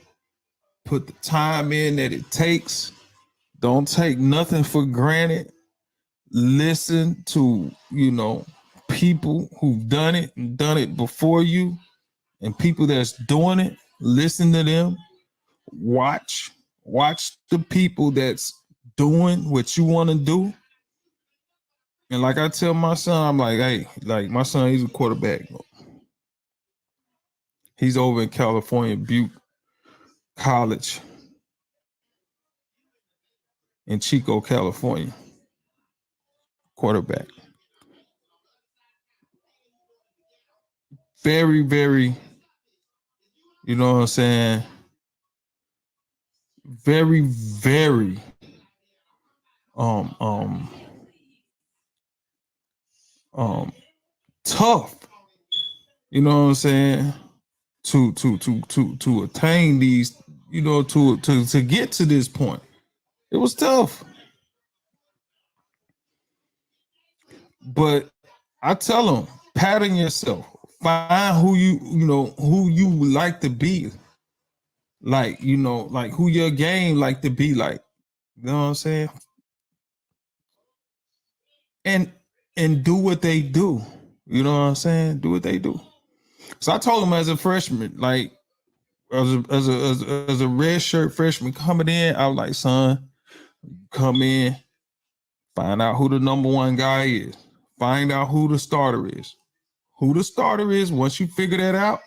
Put the time in that it takes. Don't take nothing for granted. Listen to, people who've done it and done it before you, and people that's doing it. Listen to them. Watch the people that's doing what you want to do. And like I tell my son, I'm like, hey, like my son, he's a quarterback. He's over in California, Butte College in Chico, California. Quarterback. Very, very, you know what I'm saying, very, very tough. You know what I'm saying? To attain these, you know, to get to this point. It was tough. But I tell them, pattern yourself. Find who who you would like to be. Like, like who your game like to be like. You know what I'm saying? And do what they do. You know what I'm saying? Do what they do. So I told him as a freshman, like as a red shirt freshman coming in, I was like, son, come in, find out who the number one guy is, find out who the starter is. Who the starter is, once you figure that out,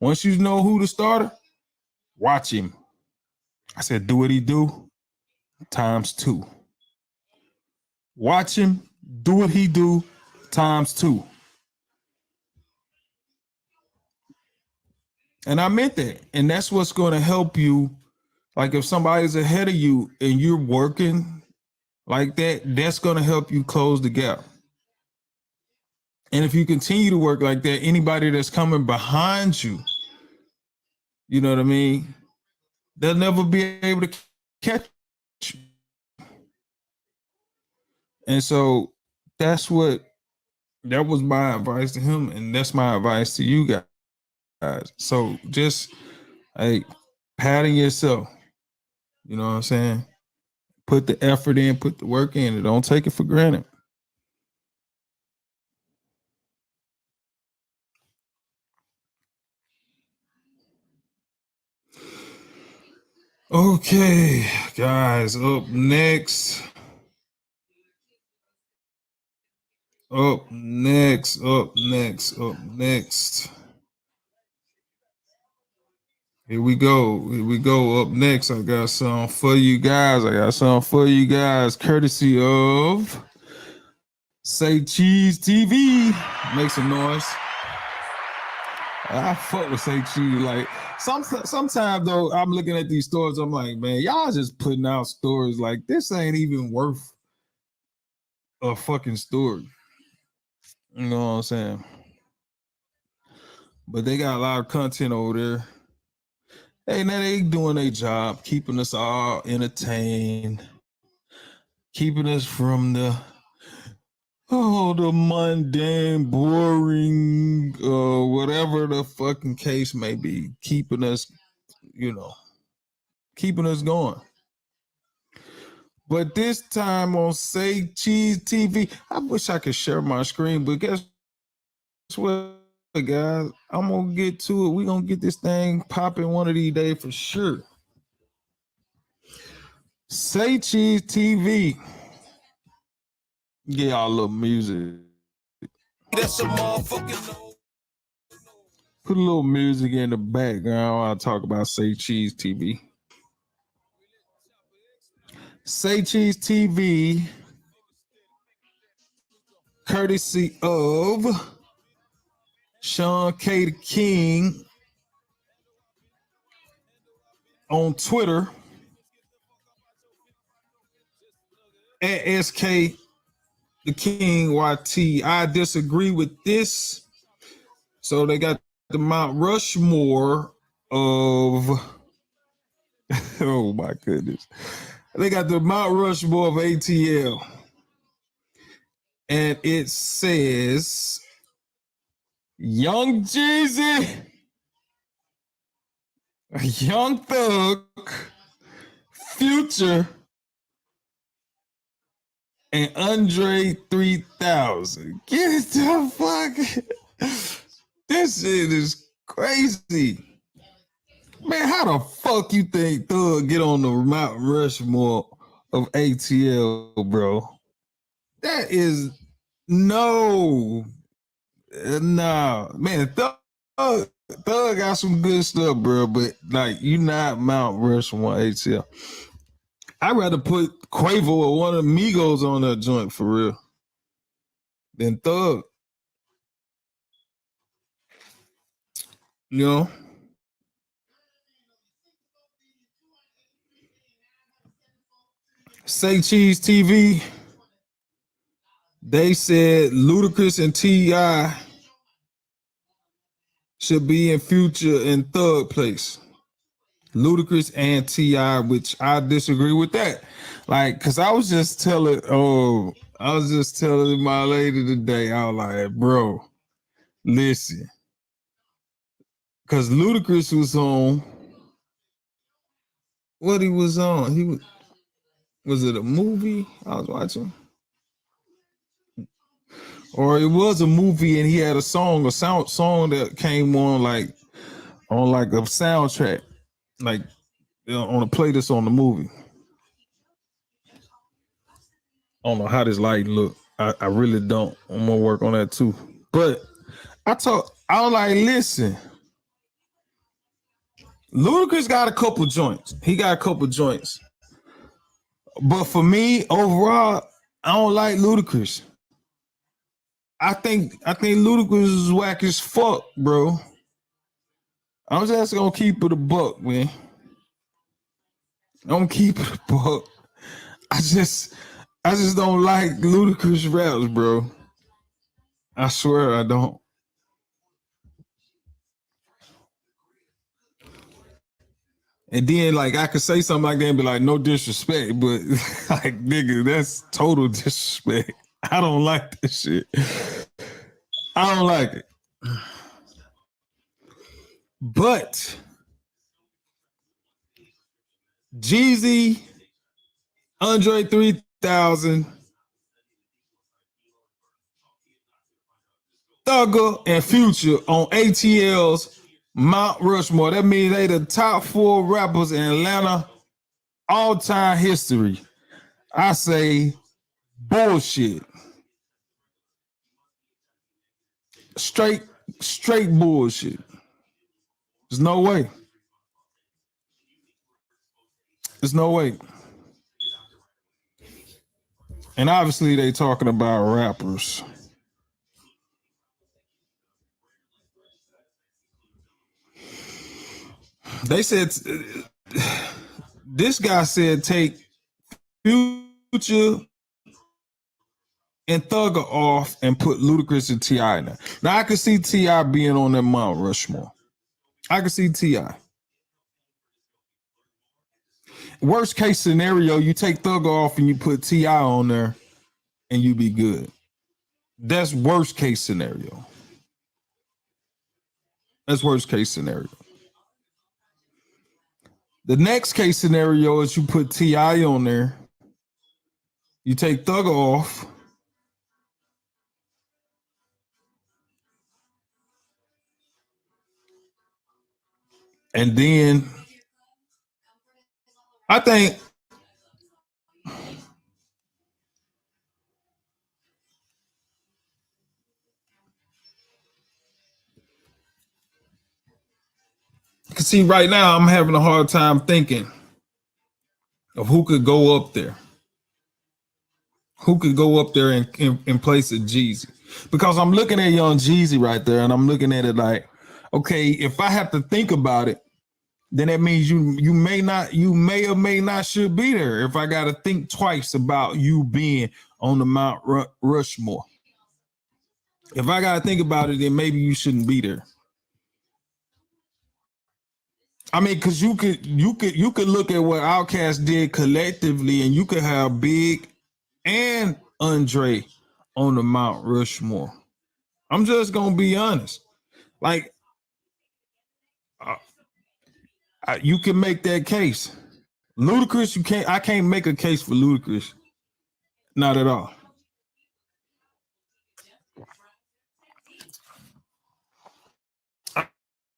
once you know who the starter, watch him. I said, do what he do, ×2. Watch him, do what he do, ×2. And I meant that. And that's what's going to help you. Like if somebody's ahead of you and you're working like that, that's going to help you close the gap. And if you continue to work like that, anybody that's coming behind you, you know what I mean, they'll never be able to catch you. And so that was my advice to him. And that's my advice to you guys. So just pattern yourself. You know what I'm saying? Put the effort in, put the work in, and don't take it for granted. Okay, guys, up next. Here we go. Up next, I got something for you guys. Courtesy of Say Cheese TV. Make some noise. I fuck with Say Cheese. Like sometimes though, I'm looking at these stories. I'm like, man, y'all just putting out stories like this ain't even worth a fucking story. You know what I'm saying? But they got a lot of content over there. Hey, now they doing their job, keeping us all entertained, keeping us from the mundane, boring, whatever the fucking case may be, keeping us going. But this time on Say Cheese TV, I wish I could share my screen, but guess what, guys? I'm gonna get to it. We're gonna get this thing popping one of these days for sure. Say Cheese TV. Get y'all a little music. That's a motherfucking. Put a little music in the background while I talk about Say Cheese TV. Say Cheese TV, courtesy of Sean K. the King on Twitter at SK the King YT. I disagree with this. So they got the Mount Rushmore of oh my goodness. They got the Mount Rushmore of ATL. And it says Young Jeezy, Young Thug, Future, and Andre 3000. Get it the fuck. This shit is crazy. Man, how the fuck you think Thug get on the Mount Rushmore of ATL, bro? That is no. Man, Thug got some good stuff, bro, but like you not Mount Rushmore ATL. I'd rather put Quavo or one of the Migos on that joint for real than Thug. You know? Say Cheese TV. They said Ludacris and T.I. should be in Future in third place. Ludacris and T.I., which I disagree with that. Like, cause I was just telling my lady today, I was like, bro, listen. Cause Ludacris was on what he was on. Was it a movie I was watching? Or it was a movie and he had a song that came on like a soundtrack, like on a playlist on the movie. I don't know how this light look. I really don't. I'm gonna work on that too. But I was like, listen, Ludacris got a couple joints. He got a couple joints. But for me, overall, I don't like Ludacris. I think Ludacris is whack as fuck, bro. I'm just gonna keep it a buck, man. I'm gonna keep it a buck. I just don't like Ludacris raps, bro. I swear I don't. And then, like, I could say something like that and be like, no disrespect, but like, nigga, that's total disrespect. I don't like this shit. I don't like it. But Jeezy, Andre 3000, Thugger, and Future on ATL's Mount Rushmore. That means they the top 4 rappers in Atlanta all-time history. I say bullshit. Straight bullshit. There's no way. There's no way. And obviously they talking about rappers. They said, this guy said take Future and Thugger off and put Ludacris and T.I. in there. Now I can see T.I. being on that Mount Rushmore. I can see T.I. Worst case scenario, you take Thugger off and you put T.I. on there and you be good. That's worst case scenario. That's worst case scenario. The next case scenario is you put T.I. on there, you take Thugger off, and then I think you can see right now I'm having a hard time thinking of who could go up there. Who could go up there in place of Jeezy? Because I'm looking at Young Jeezy right there, and I'm looking at it like, okay, if I have to think about it, then that means you may or may not should be there. If I got to think twice about you being on the Mount Rushmore, if I got to think about it, then maybe you shouldn't be there. I mean, because you could look at what Outkast did collectively, and you could have Big and Andre on the Mount Rushmore. I'm just gonna be honest. Like, you can make that case. Ludacris, I can't make a case for Ludacris. Not at all.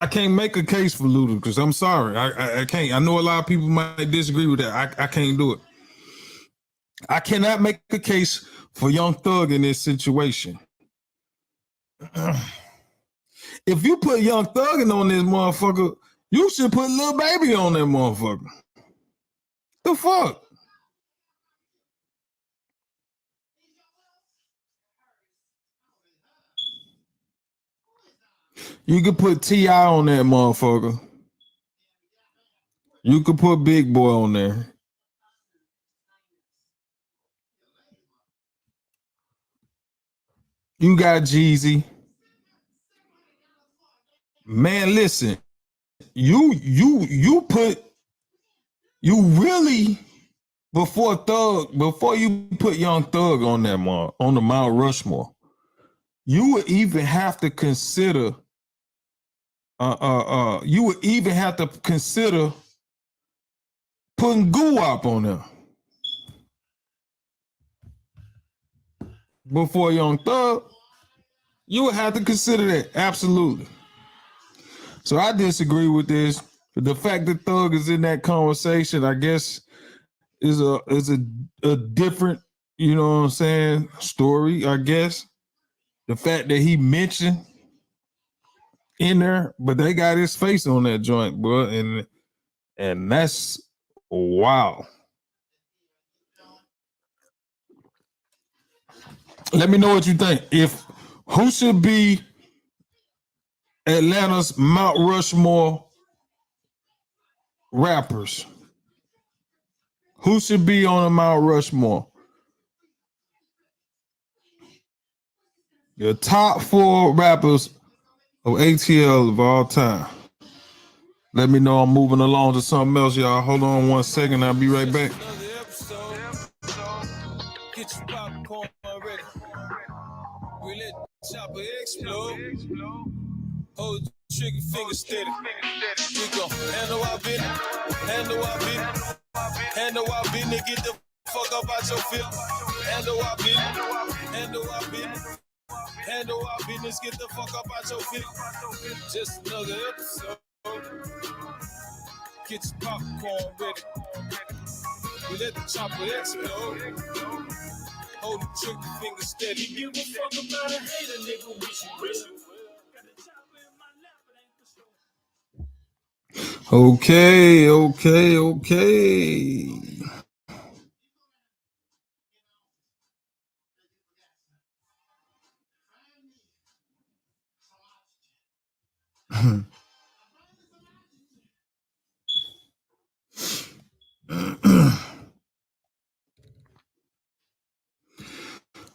I can't make a case for Ludacris. I'm sorry. I can't. I know a lot of people might disagree with that. I can't do it. I cannot make a case for Young Thug in this situation. If you put Young Thug on this motherfucker, you should put Lil Baby on that motherfucker. The fuck? You could put T.I. on that motherfucker. You could put Big Boy on there. You got Jeezy. Man, listen, you really before you put Young Thug on that on the Mount Rushmore, you would even have to consider putting Guwap on there before Young Thug. You would have to consider that, absolutely. So I disagree with this. The fact that Thug is in that conversation, I guess, is a different, you know what I'm saying, story, I guess. The fact that he mentioned in there, but they got his face on that joint, bro, and that's wow. Let me know what you think. Who should be Atlanta's Mount Rushmore rappers? Who should be on the Mount Rushmore? The top 4 rappers of ATL of all time. Let me know. I'm moving along to something else, y'all. Hold on 1 second. I'll be right back. Get your popcorn ready. We let the chopper explode. Hold the trigger finger steady. We gon' handle our business. Handle our business. Handle our business. Get the fuck up out your feelings. Handle our business. Handle our business. Handle our business. Get the fuck up out your feelings. Just another episode. Get your popcorn ready. We let the chopper explode. Hold the trigger finger steady. Give a fuck about a hater, nigga. We should wish you well. Okay.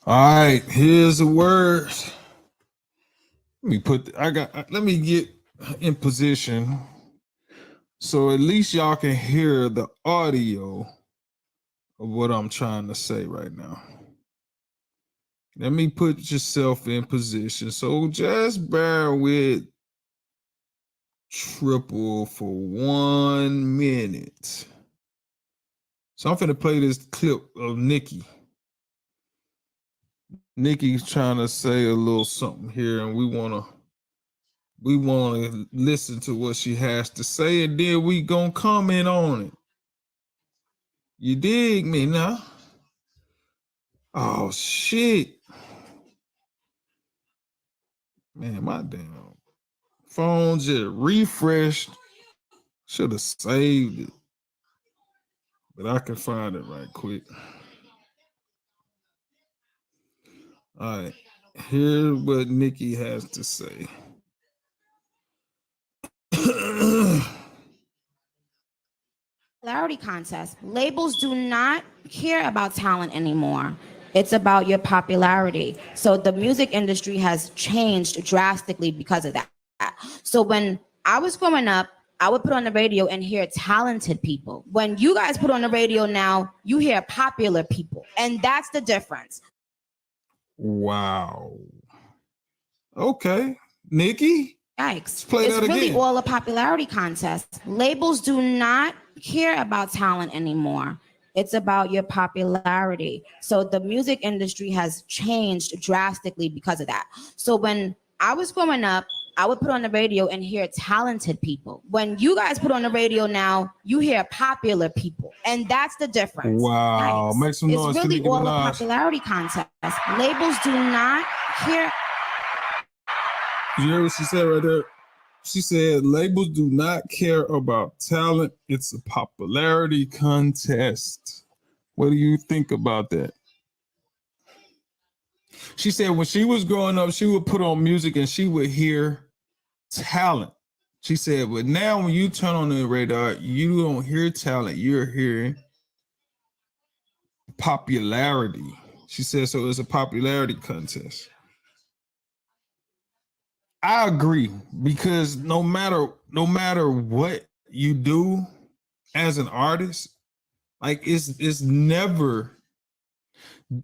All right, here's the words. Let me get in position so at least y'all can hear the audio of what I'm trying to say right now. Let me put yourself in position. So just bear with Triple for 1 minute. So I'm finna play this clip of Nikki. Nikki's trying to say a little something here, and we wanna listen to what she has to say, and then we gonna comment on it. You dig me now? Oh shit. Man, my damn phone just refreshed. Should have saved it. But I can find it right quick. All right. Here's what Nikki has to say. Popularity contest. Labels do not care about talent anymore. It's about your popularity. So the music industry has changed drastically because of that. So when I was growing up, I would put on the radio and hear talented people. When you guys put on the radio now, you hear popular people. And that's the difference. Wow. Okay. Nikki? Yikes. Play It's that really again. all a popularity contest. Labels do not care about talent anymore. It's about your popularity. So the music industry has changed drastically because of that. So when I was growing up, I would put on the radio and hear talented people. When you guys put on the radio now, you hear popular people. And that's the difference. Wow. Yikes. Make some noise It's for really Nicki all a Minaj. popularity contest. Labels do not care. You hear what she said right there? She said labels do not care about talent. It's a popularity contest. What do you think about that? She said when she was growing up, she would put on music and she would hear talent. She said, but now when you turn on the radar, you don't hear talent. You're hearing popularity. She said, so it's a popularity contest. I agree, because no matter what you do as an artist, like it's never,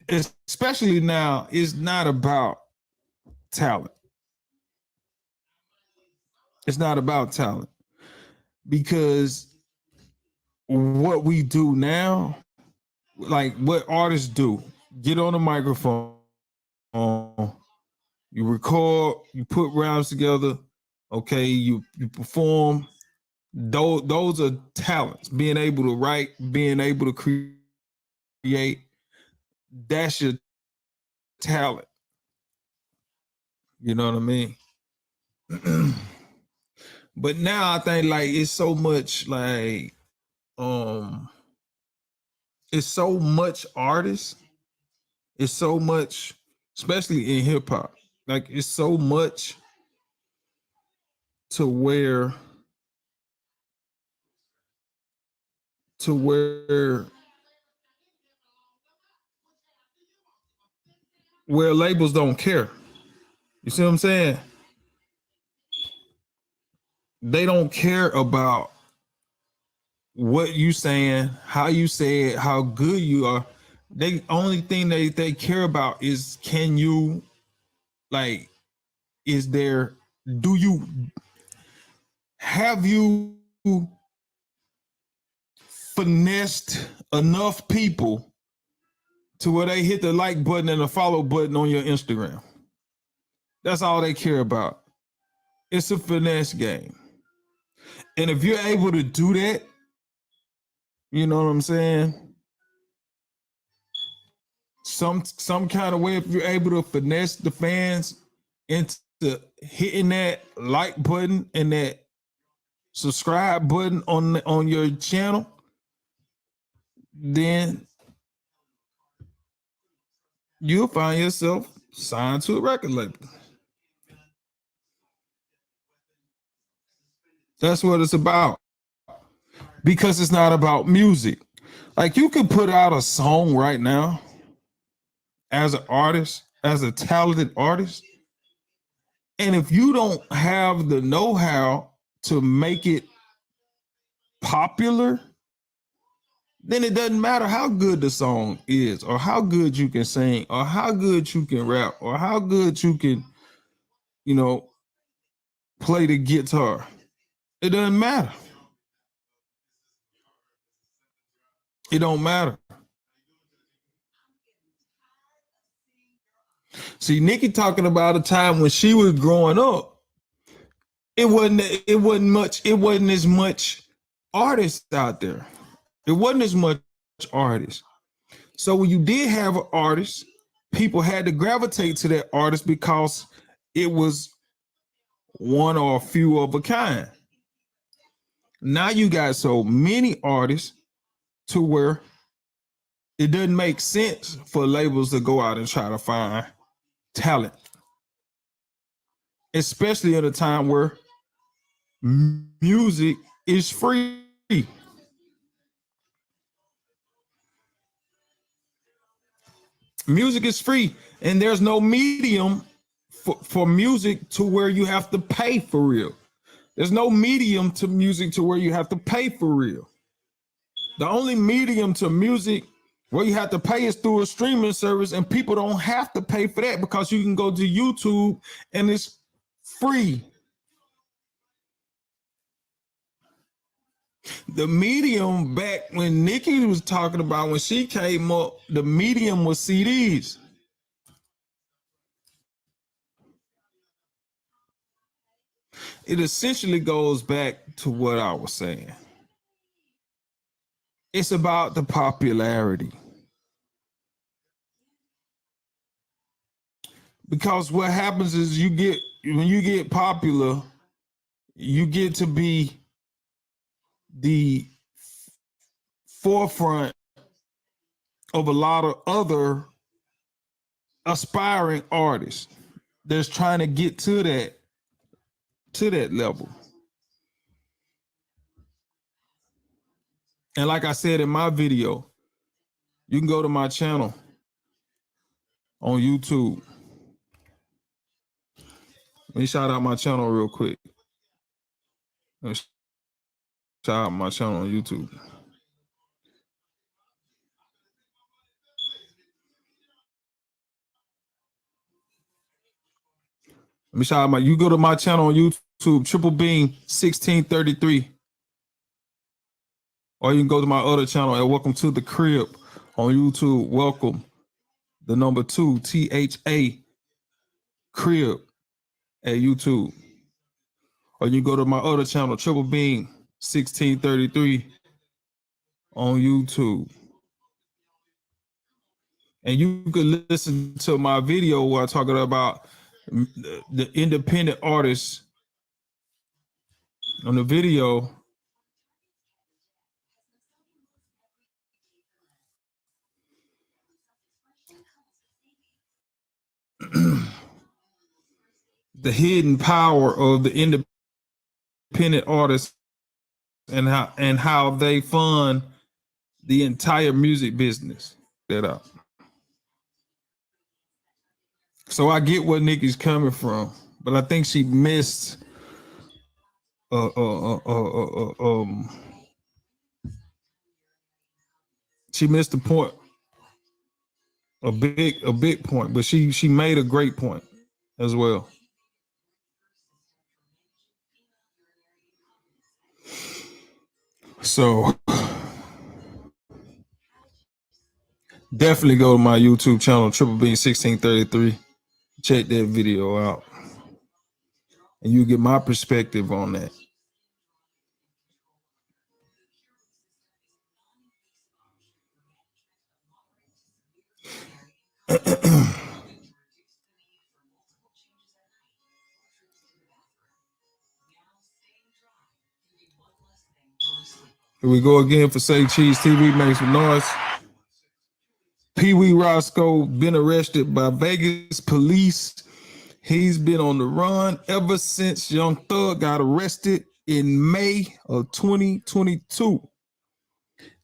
especially now, it's not about talent. It's not about talent, because what we do now, like what artists do, get on the microphone, you record, you put rounds together, okay, you perform. Those are talents. Being able to write, being able to create, that's your talent. You know what I mean? But now I think like it's so much like it's so much artists, it's so much, especially in hip hop, like it's so much to where labels don't care. You see what I'm saying? They don't care about what you saying, how you say it, how good you are. They only thing they care about is, can you, like, is there, have you finessed enough people to where they hit the like button and the follow button on your Instagram? That's all they care about. It's a finesse game. And if you're able to do that, you know what I'm saying? Some kind of way, if you're able to finesse the fans into hitting that like button and that subscribe button on your channel, then you'll find yourself signed to a record label. That's what it's about. Because it's not about music. Like, you could put out a song right now as an artist, as a talented artist, and if you don't have the know-how to make it popular, then it doesn't matter how good the song is, or how good you can sing, or how good you can rap, or how good you can, you know, play the guitar. It doesn't matter. It don't matter. See, Nikki talking about a time when she was growing up, it wasn't as much artists out there. It wasn't as much artists. So when you did have an artist, people had to gravitate to that artist because it was one or a few of a kind. Now you got so many artists to where it doesn't make sense for labels to go out and try to find talent, especially at a time where music is free. Music is free, and there's no medium for music to where you have to pay for real. There's no medium to music to where you have to pay for real. The only medium to music where you have to pay is through a streaming service, and people don't have to pay for that because you can go to YouTube and it's free. The medium, back when Nikki was talking about, when she came up, the medium was CDs. It essentially goes back to what I was saying. It's about the popularity. Because what happens is when you get popular, you get to be the forefront of a lot of other aspiring artists that's trying to get to that level. And like I said in my video, you can go to my channel on YouTube. Let me shout out my channel real quick. Shout out my channel on YouTube. Let me shout out you go to my channel on YouTube, Triple Beam 1633. Or you can go to my other channel at Welcome to the Crib on YouTube. Welcome, the number 2, THA Crib at YouTube. Or you go to my other channel, Triple Beam 1633 on YouTube. And you could listen to my video where I'm talking about the independent artists on the video. The hidden power of the independent artists and how they fund the entire music business. That up. So I get where Nikki's coming from, but I think she missed she missed the point. A big point, but she made a great point as well. So definitely go to my YouTube channel, Triple Beam 1633. Check that video out. And you get my perspective on that. Here we go again for Say Cheese TV. Makes some noise. Pee Wee Roscoe been arrested by Vegas police. He's been on the run ever since Young Thug got arrested in May of 2022.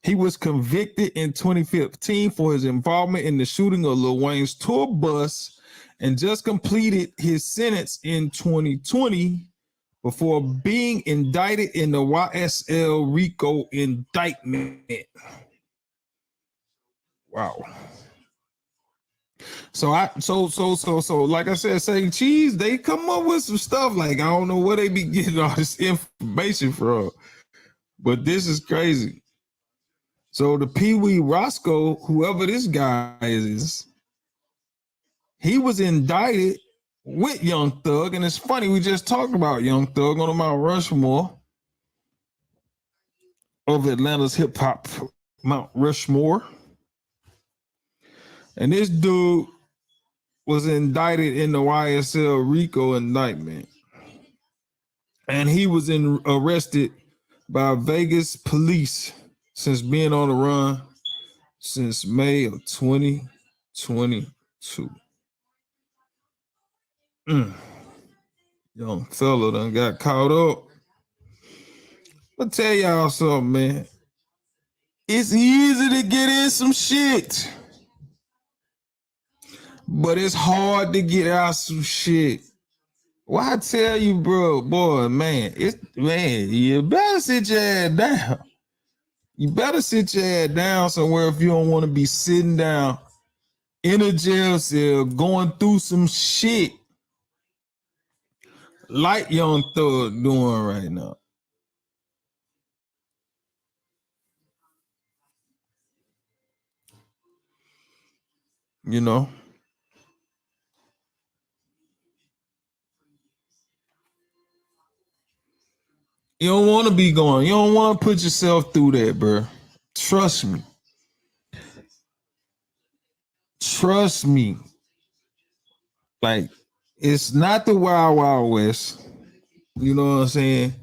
He was convicted in 2015 for his involvement in the shooting of Lil Wayne's tour bus and just completed his sentence in 2020 before being indicted in the YSL RICO indictment. Wow. So like I said, Say Cheese, they come up with some stuff like I don't know where they be getting all this information from, but this is crazy. So the Pee Wee Roscoe, whoever this guy is, he was indicted with Young Thug, and it's funny, we just talked about Young Thug on the Mount Rushmore of Atlanta's hip hop Mount Rushmore. And this dude was indicted in the YSL RICO indictment. And he was arrested by Vegas police since being on the run since May of 2022. Young fella done got caught up. I'll tell y'all something, man. It's easy to get in some shit, but it's hard to get out some shit. Why I tell you, boy, man, you better sit your ass down. You better sit your ass down somewhere if you don't want to be sitting down in a jail cell going through some shit like Young Thug doing right now. You know? You don't want to be going. You don't want to put yourself through that, bro. Trust me. Trust me. Like, it's not the Wild Wild West. You know what I'm saying?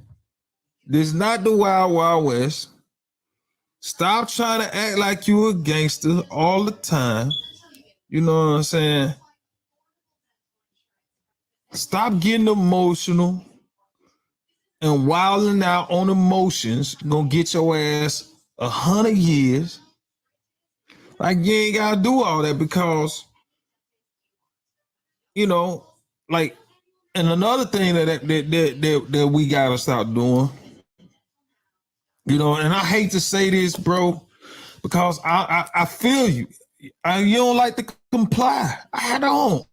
This is not the Wild Wild West. Stop trying to act like you a gangster all the time. You know what I'm saying? Stop getting emotional and wilding out on emotions. Gonna get your ass 100 years. Like, you ain't gotta do all that because, you know, like, And another thing that we gotta stop doing, you know, and I hate to say this, bro, because I feel you. You don't like to comply. I don't.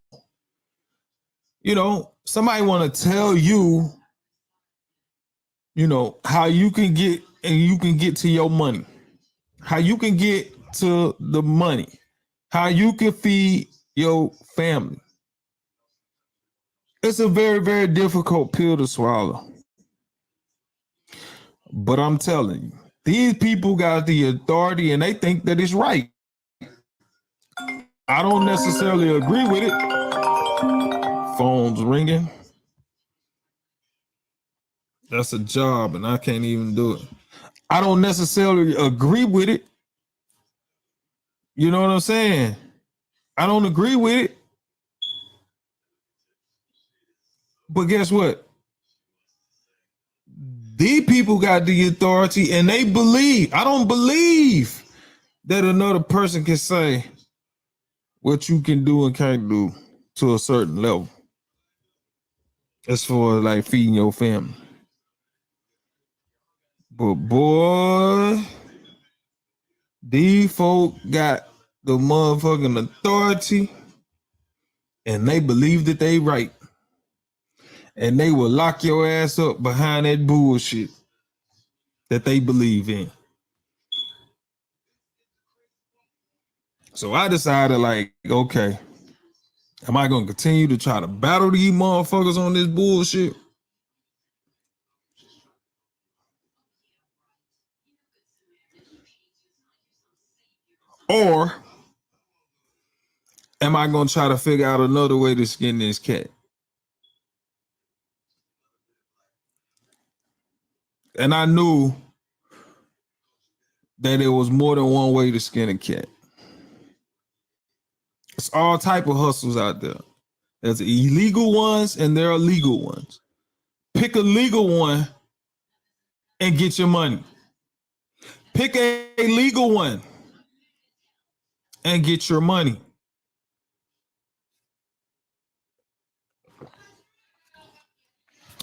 You know, somebody want to tell you, you know, how you can get to your money, how you can get to the money, how you can feed your family. It's a very, very difficult pill to swallow. But I'm telling you, these people got the authority and they think that it's right. I don't necessarily agree with it. Phone's ringing. That's a job and I can't even do it. I don't necessarily agree with it. You know what I'm saying? I don't agree with it. But guess what? These people got the authority and they believe. I don't believe that another person can say what you can do and can't do to a certain level. As far as like feeding your family. But boy, these folk got the motherfucking authority and they believe that they right. And they will lock your ass up behind that bullshit that they believe in. So I decided, like, okay, am I going to continue to try to battle these motherfuckers on this bullshit? Or am I going to try to figure out another way to skin this cat? And I knew that there was more than one way to skin a cat. It's all type of hustles out there. There's illegal ones and there are legal ones. Pick a legal one and get your money. Pick a legal one and get your money.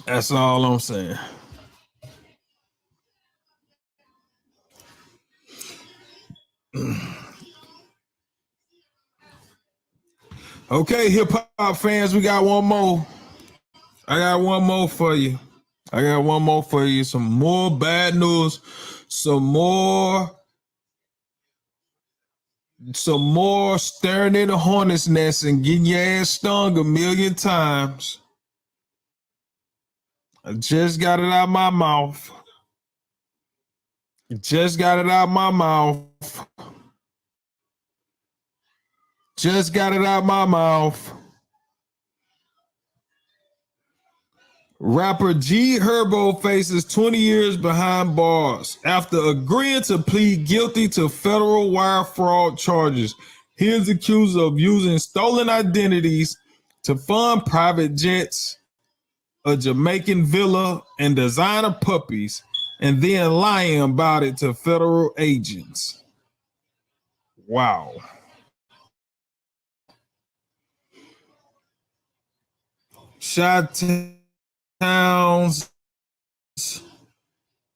That's all I'm saying. Okay, hip hop fans, we got one more. I got one more for you. Some more bad news. Some more staring in the hornet's nest and getting your ass stung a million times. I just got it out my mouth. Just got it out my mouth. Rapper G Herbo faces 20 years behind bars after agreeing to plead guilty to federal wire fraud charges. He is accused of using stolen identities to fund private jets, a Jamaican villa, and designer puppies, and then lying about it to federal agents. Wow. Chi-Town's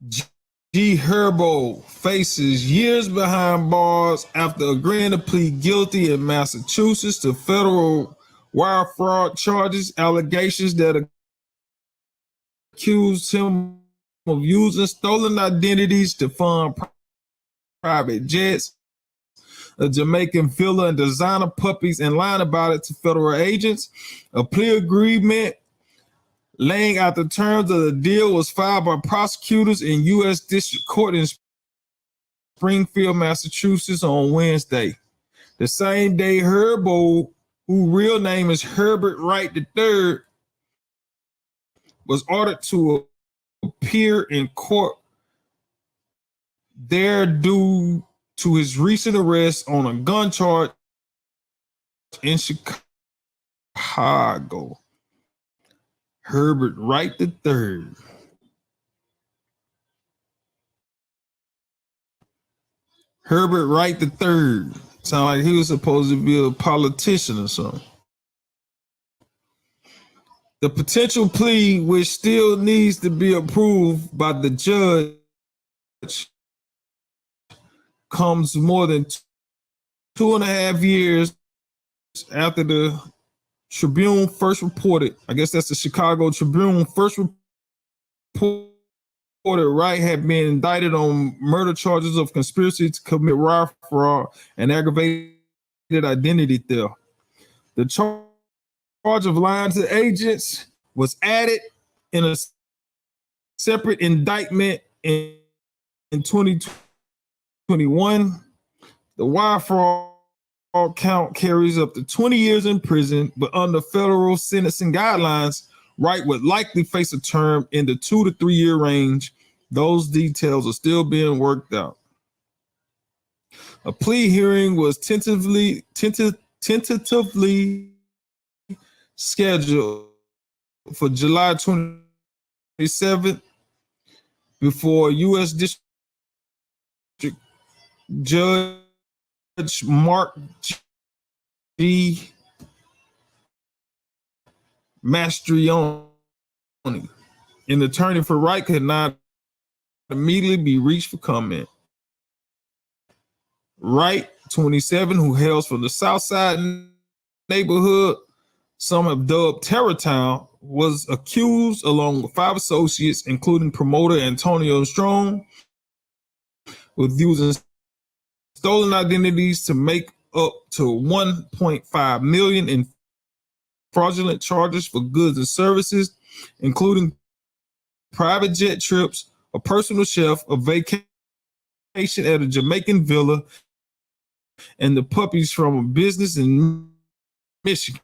G Herbo faces years behind bars after agreeing to plead guilty in Massachusetts to federal wire fraud charges, allegations that accused him of using stolen identities to fund private jets, a Jamaican villa, and designer puppies, and lying about it to federal agents. A plea agreement laying out the terms of the deal was filed by prosecutors in U.S. District Court in Springfield, Massachusetts on Wednesday. The same day, Herbo, whose real name is Herbert Wright III, was ordered to appear in court there due to his recent arrest on a gun charge in Chicago. Herbert Wright III. Herbert Wright III. Sound like he was supposed to be a politician or something. The potential plea, which still needs to be approved by the judge, comes more than 2.5 years after the Tribune first reported. I guess that's the Chicago Tribune first reported Wright had been indicted on murder charges of conspiracy to commit wire fraud and aggravated identity theft. The charge of lying to agents was added in a separate indictment in 2021. The wire fraud count carries up to 20 years in prison, but under federal sentencing guidelines, Wright would likely face a term in the 2 to 3 year range. Those details are still being worked out. A plea hearing was tentatively scheduled for July 27th before U.S. District Judge Mark G. Mastrioni. An attorney for Wright could not immediately be reached for comment. Wright, 27, who hails from the South Side neighborhood some have dubbed Terrortown, was accused along with 5 associates, including promoter Antonio Strong, with using stolen identities to make up to $1.5 million in fraudulent charges for goods and services, including private jet trips, a personal chef, a vacation at a Jamaican villa, and the puppies from a business in Michigan.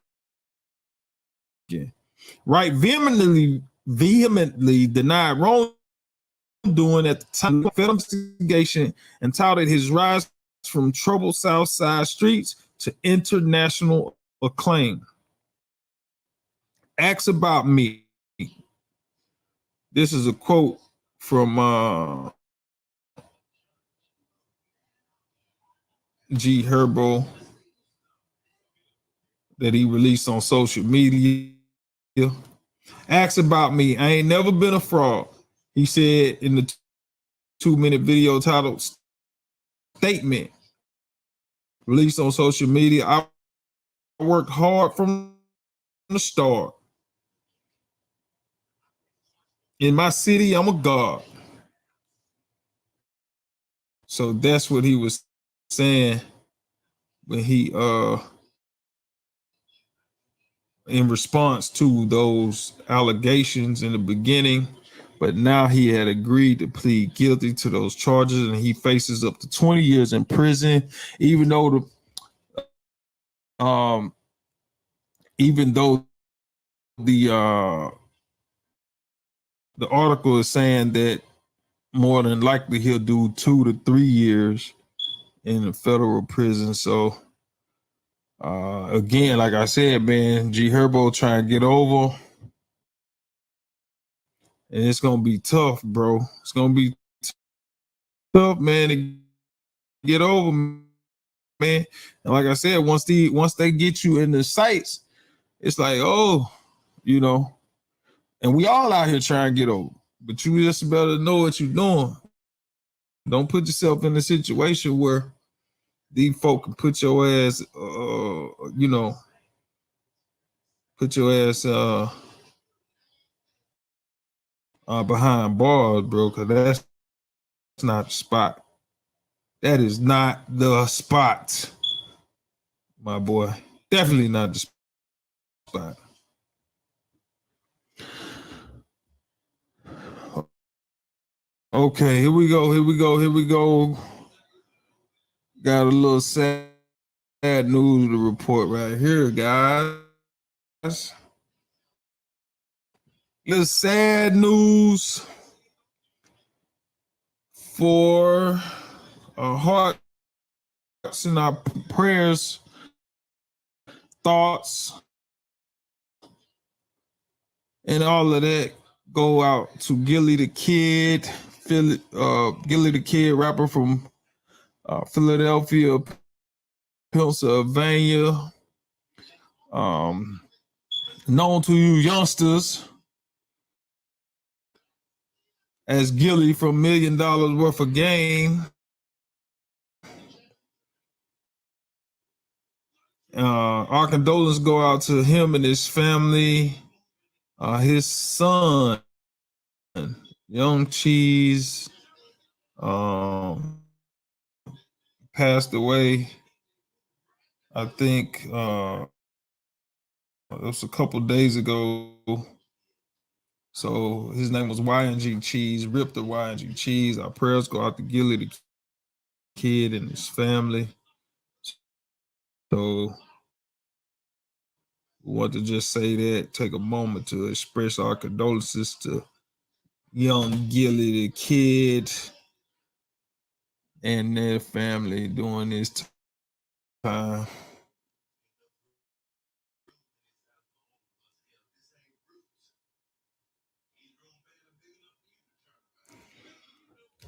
Wright vehemently denied wrongdoing at the time of the federal investigation and touted his rise from troubled South Side streets to international acclaim. Acts about me. This is a quote from G Herbo that he released on social media. Acts about me. I ain't never been a fraud, he said in the 2-minute video titled Statement, released on social media. I worked hard from the start. In my city, I'm a god. So that's what he was saying when he in response to those allegations in the beginning, but now he had agreed to plead guilty to those charges, and he faces up to 20 years in prison, even though the article is saying that more than likely he'll do 2 to 3 years in a federal prison. So again, like I said, man, G Herbo trying to get over, and it's gonna be tough, bro. It's gonna be tough, man, to get over, man. And like I said, once they get you in the sights, it's like, oh, you know, and we all out here trying to get over, but you just better know what you're doing. Don't put yourself in a situation where these folk can put your ass, behind bars, bro, because that's not the spot. That is not the spot, my boy. Definitely not the spot. Okay, here we go. Got a little sad news to report right here, guys. Little sad news for our hearts and our prayers, thoughts, and all of that go out to Gillie the Kid, Gillie the Kid, rapper from Philadelphia, Pennsylvania. known to you youngsters as Gilly from $1 Million Worth of Game. Our condolences go out to him and his family. His son, Young Cheese, passed away. I think it was a couple days ago. So his name was YNG Cheese, Rip the YNG Cheese. Our prayers go out to Gilly, the kid, and his family. So we want to just say that, take a moment to express our condolences to young Gilly, the kid, and their family during this time.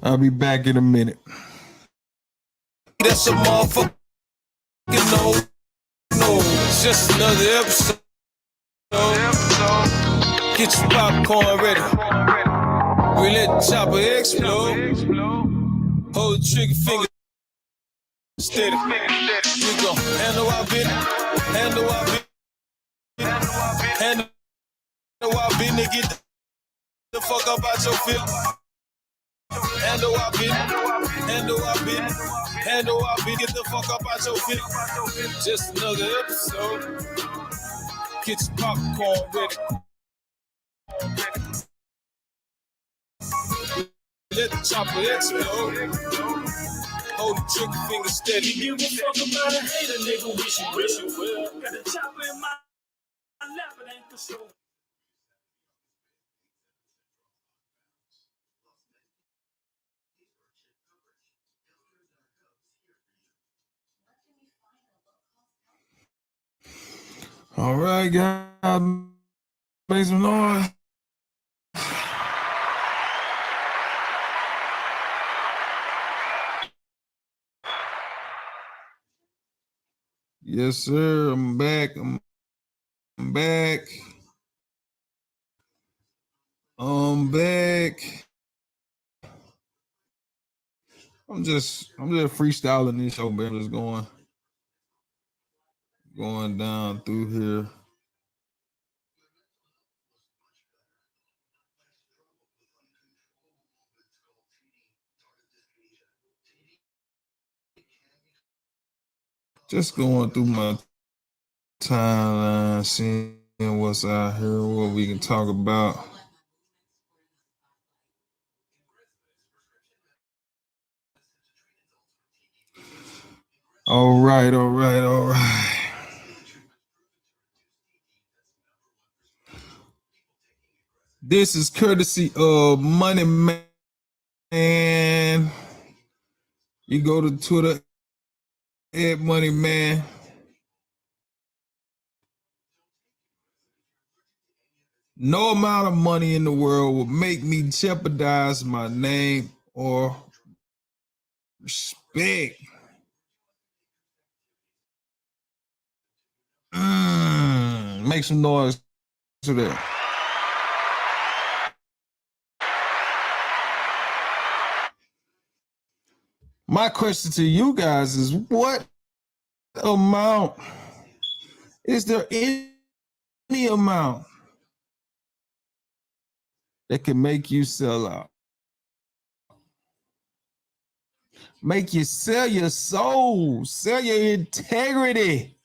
I'll be back in a minute. That's a motherfucking no. It's just another episode. Get your popcorn ready. We let the chopper explode. Hold the trigger finger steady. We gon' handle our business. Handle our business. Handle our business. Get the fuck up out your feelings. Handle our business. Handle our business. Handle our business. Get the fuck up out your feelings. Just another episode. Get your popcorn ready. Let the chopper explode. Hold the trigger finger steady. Give a fuck about a hater, nigga. Wish you well. Got a chopper in my lap, it ain't for sure. All right, guys, make some noise. Yes, sir. I'm back. I'm back. I'm back. I'm just freestyling this show, man. I'm just going down through here. Just going through my timeline, seeing what's out here, what we can talk about. All right. This is courtesy of Money Man. You go to Twitter, @Money Man. No amount of money in the world will make me jeopardize my name or respect. Make some noise to that. My question to you guys is, what amount, is there any amount that can make you sell out? Make you sell your soul, sell your integrity.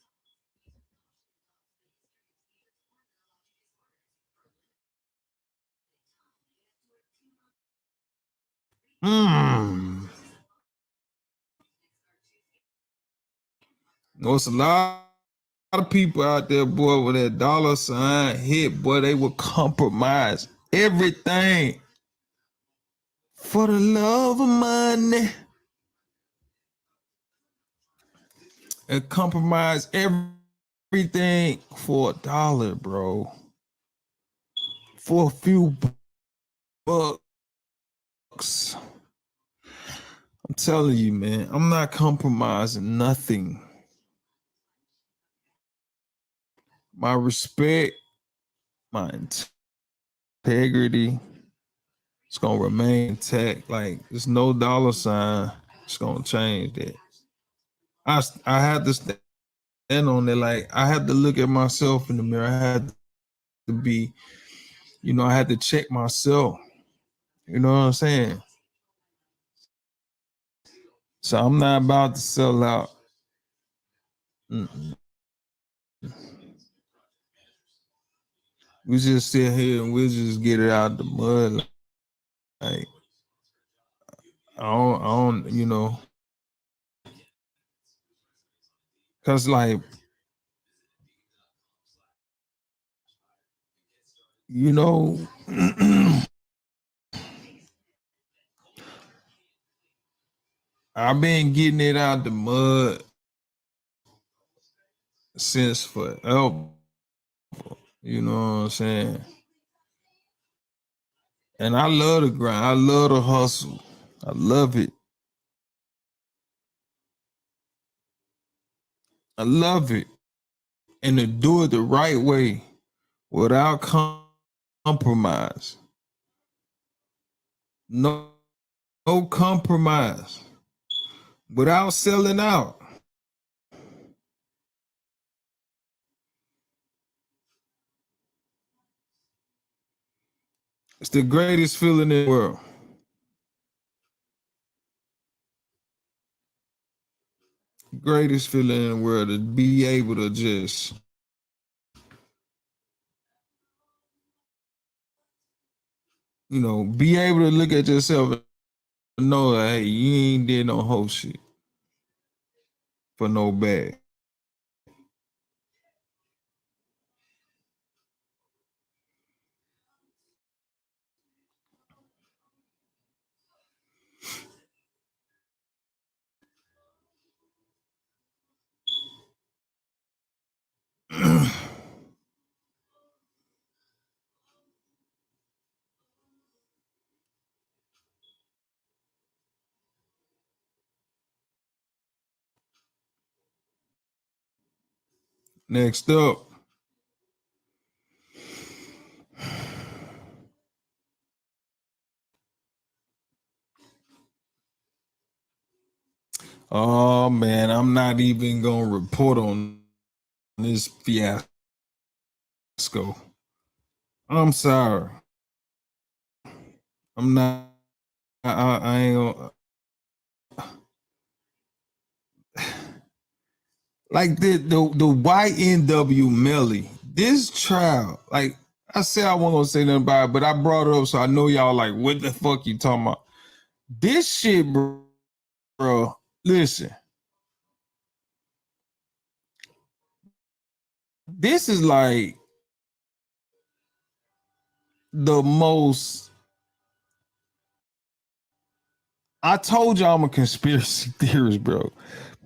There's a lot of people out there, boy, with that dollar sign hit, boy, they will compromise everything for the love of money. And compromise everything for $1, bro. For a few bucks. I'm telling you, man, I'm not compromising nothing. My respect my integrity. It's gonna remain intact. Like there's no dollar sign. It's gonna change that. I had to stand on it. Like I had to look at myself in the mirror. I had to be, I had to check myself. You know what I'm saying? So I'm not about to sell out. Mm-mm. We just sit here and we'll just get it out the mud. Like I don't, cause like, I've been getting it out the mud since forever. You know what I'm saying? And I love the grind. I love the hustle. I love it. I love it. And to do it the right way without compromise. No compromise. Without selling out. It's the greatest feeling in the world. Greatest feeling in the world to be able to just be able to look at yourself and know that, hey, you ain't did no whole shit for no bag. Next up. Oh man, I'm not even gonna report on this fiasco. I'm sorry. I'm not. I ain't gonna. Like the YNW Melly, this child. Like I said, I wasn't gonna say nothing about it, but I brought it up so I know y'all like, what the fuck you talking about? This shit, bro. Listen. This is like the most. I told you I'm a conspiracy theorist, bro.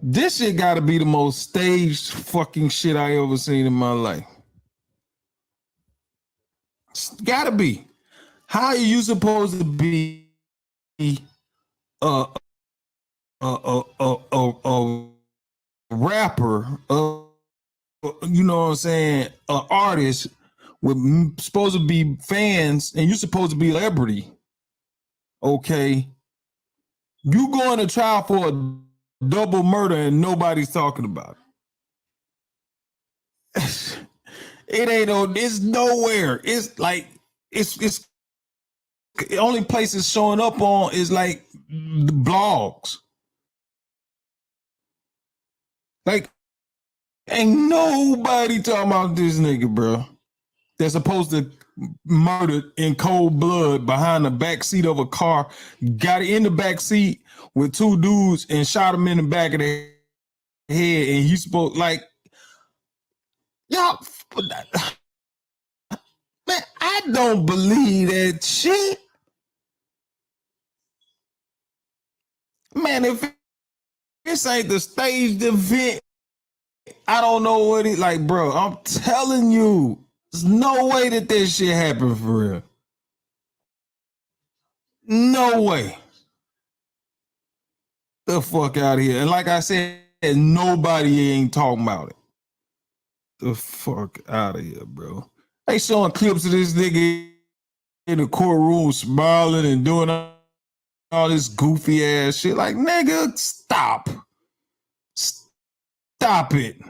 This shit gotta be the most staged fucking shit I ever seen in my life. It's gotta be. How are you supposed to be a rapper, you know what I'm saying, an artist with supposed to be fans, and you're supposed to be a celebrity? Okay, you going to trial for a double murder and nobody's talking about it. It ain't on. It's nowhere. It's like it's the only place it's showing up on is like the blogs. Like ain't nobody talking about this nigga, bro. They're supposed to murdered in cold blood behind the back seat of a car. Got in the back seat with two dudes and shot him in the back of the head. And he's supposed like, y'all, man, I don't believe that shit. Man, if this ain't the staged event, I don't know what it like, bro. I'm telling you, there's no way that this shit happened for real. No way. The fuck out of here. And like I said, nobody ain't talking about it. The fuck out of here, bro. They showing clips of this nigga in the courtroom smiling and doing all this goofy ass shit. Like, nigga, stop. Stop it.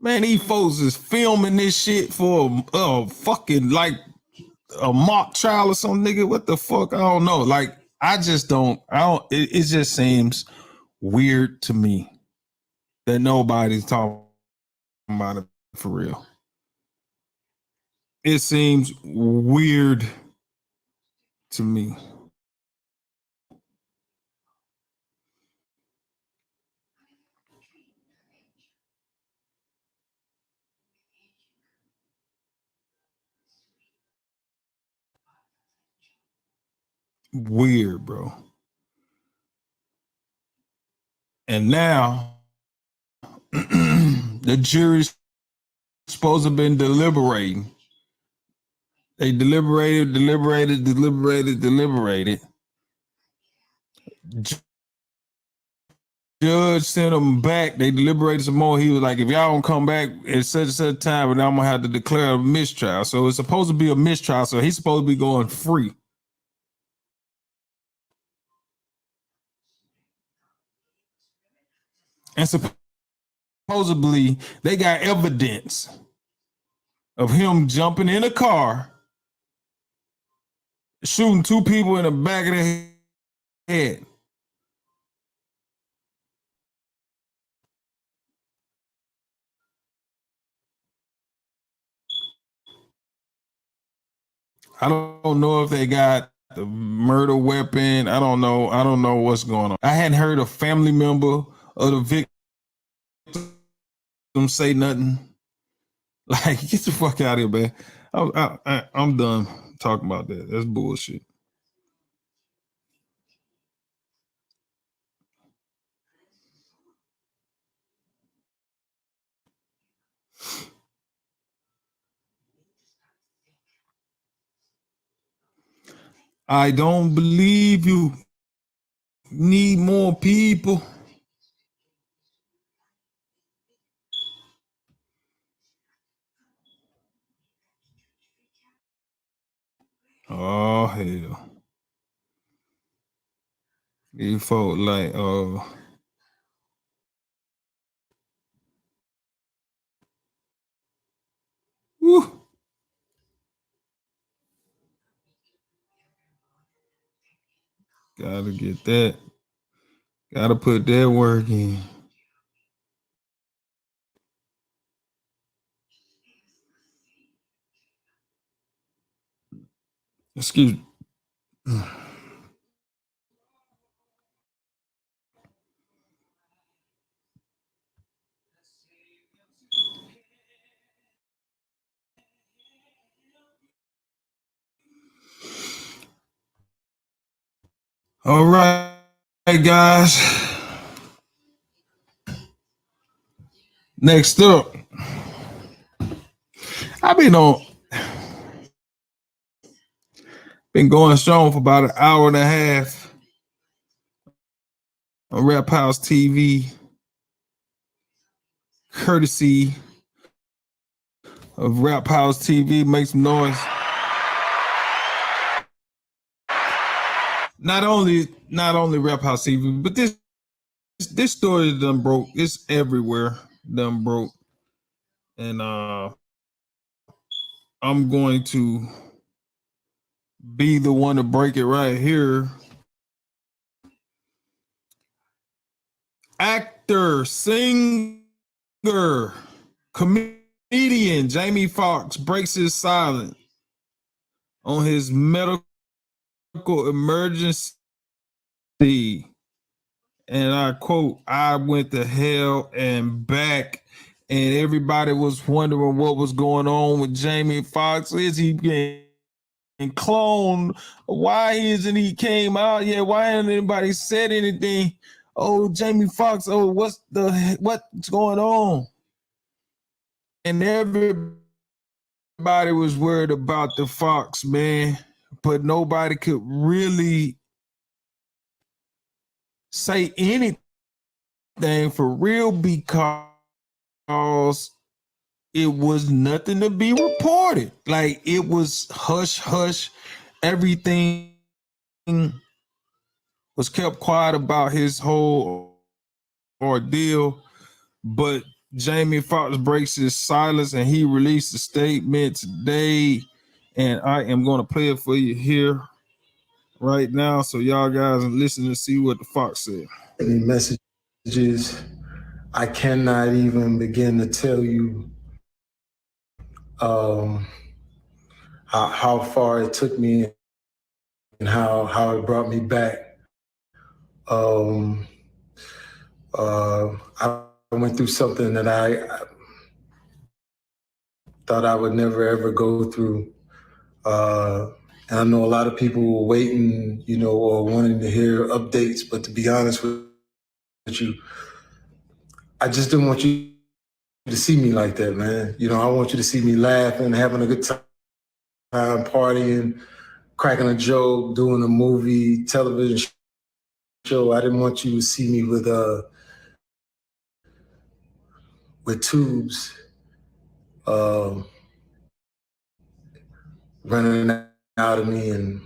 Man, these folks is filming this shit for fucking like a mock trial or some nigga. What the fuck? I don't know. Like, I don't, it just seems weird to me that nobody's talking about it for real. It seems weird to me. Weird, bro. And now the jury's supposed to have been deliberating. They deliberated. Judge sent them back. They deliberated some more. He was like, if y'all don't come back at such and such time, and I'm gonna have to declare a mistrial. So it's supposed to be a mistrial. So he's supposed to be going free. And supposedly they got evidence of him jumping in a car, shooting two people in the back of the head. I don't know if they got the murder weapon. I don't know. I don't know what's going on. I hadn't heard a family member of the victim say nothing. Like, get the fuck out of here, man. I'm done talking about that. That's bullshit. I don't believe you. Need more people. Oh hell. These folk like woo. Gotta get that. Gotta put that work in. Excuse me. All right, guys. Next up, I've been going strong for about an hour and a half on Rap House TV, courtesy of Rap House TV. Make some noise. Not only Rap House TV, but this story done broke. It's everywhere. Done broke, and I'm going to be the one to break it right here. Actor, singer, comedian Jamie Foxx breaks his silence on his medical emergency, and I quote, "I went to hell and back," and everybody was wondering what was going on with Jamie Foxx. Is he getting cloned? Why isn't he came out yet? Why hasn't anybody said anything? Oh, Jamie Foxx, oh, what's going on? And everybody was worried about the Fox, man, but nobody could really say anything everything for real because it was nothing to be reported. Like it was hush hush. Everything was kept quiet about his whole ordeal. But Jamie Foxx breaks his silence and he released a statement today. And I am going to play it for you here right now. So y'all guys listen and see what the Fox said. Any messages, I cannot even begin to tell you how far it took me and how it brought me back. I went through something that I thought I would never ever go through. And I know a lot of people were waiting, you know, or wanting to hear updates, but to be honest with you, I just didn't want you to see me like that, man. You know, I want you to see me laughing, having a good time, partying, cracking a joke, doing a movie, television show. I didn't want you to see me with tubes running out of me and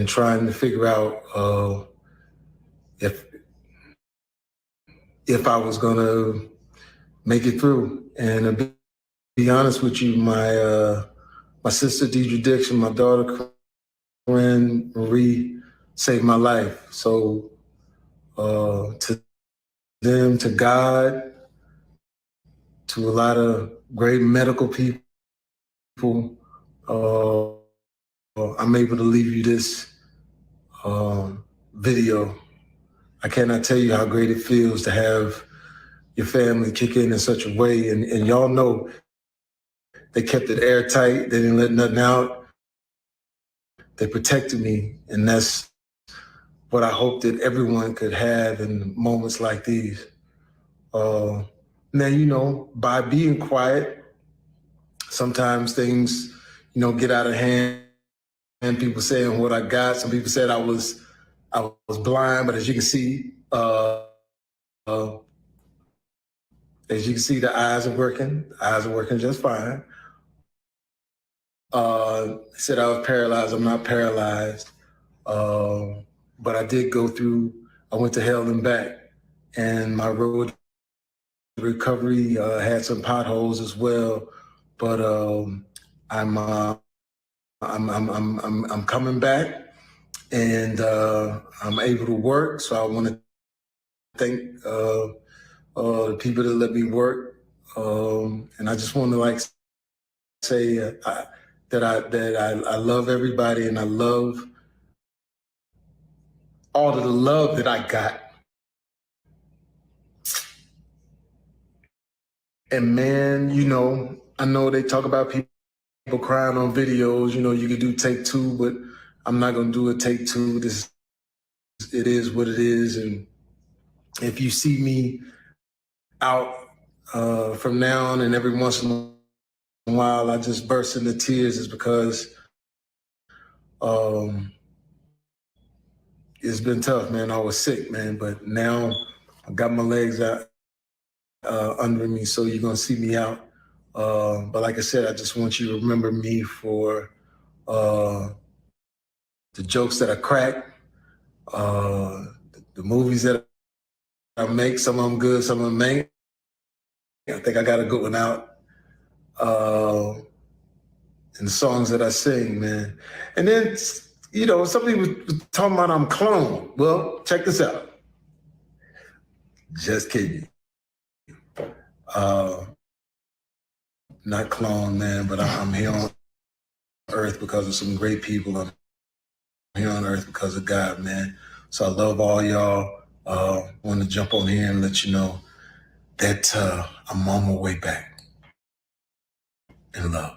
trying to figure out if I was gonna make it through. And to be honest with you, my sister Deidre Dixon, my daughter Corinne Marie saved my life. So to them, to God, to a lot of great medical people, I'm able to leave you this video. I cannot tell you how great it feels to have your family kick in such a way. And y'all know they kept it airtight. They didn't let nothing out. They protected me. And that's what I hope that everyone could have in moments like these. Now, you know, by being quiet, sometimes things, you know, get out of hand. And people saying what I got. Some people said I was blind, but as you can see, the eyes are working. The eyes are working just fine. Said I was paralyzed. I'm not paralyzed. But I did go through, I went to hell and back. And my road to recovery had some potholes as well. But I'm coming back and I'm able to work. So I want to thank the people that let me work. And I just want to say that I love everybody and I love all of the love that I got. And man, you know, I know they talk about people crying on videos, you know, you could do take two, but I'm not going to do a take two. It is what it is. And if you see me out from now on and every once in a while, I just burst into tears, is because it's been tough, man. I was sick, man, but now I got my legs out under me, so you're going to see me out. But like I said, I just want you to remember me for the jokes that I crack, the movies that I make. Some of them good, some of them ain't. I think I got a good one out. And the songs that I sing, man. And then, you know, some people talking about I'm clone. Well, check this out. Just kidding. Not clone, man, but I'm here on earth because of some great people. I'm here on earth because of God, man. So I love all y'all. Want to jump on here and let you know that I'm on my way back in love.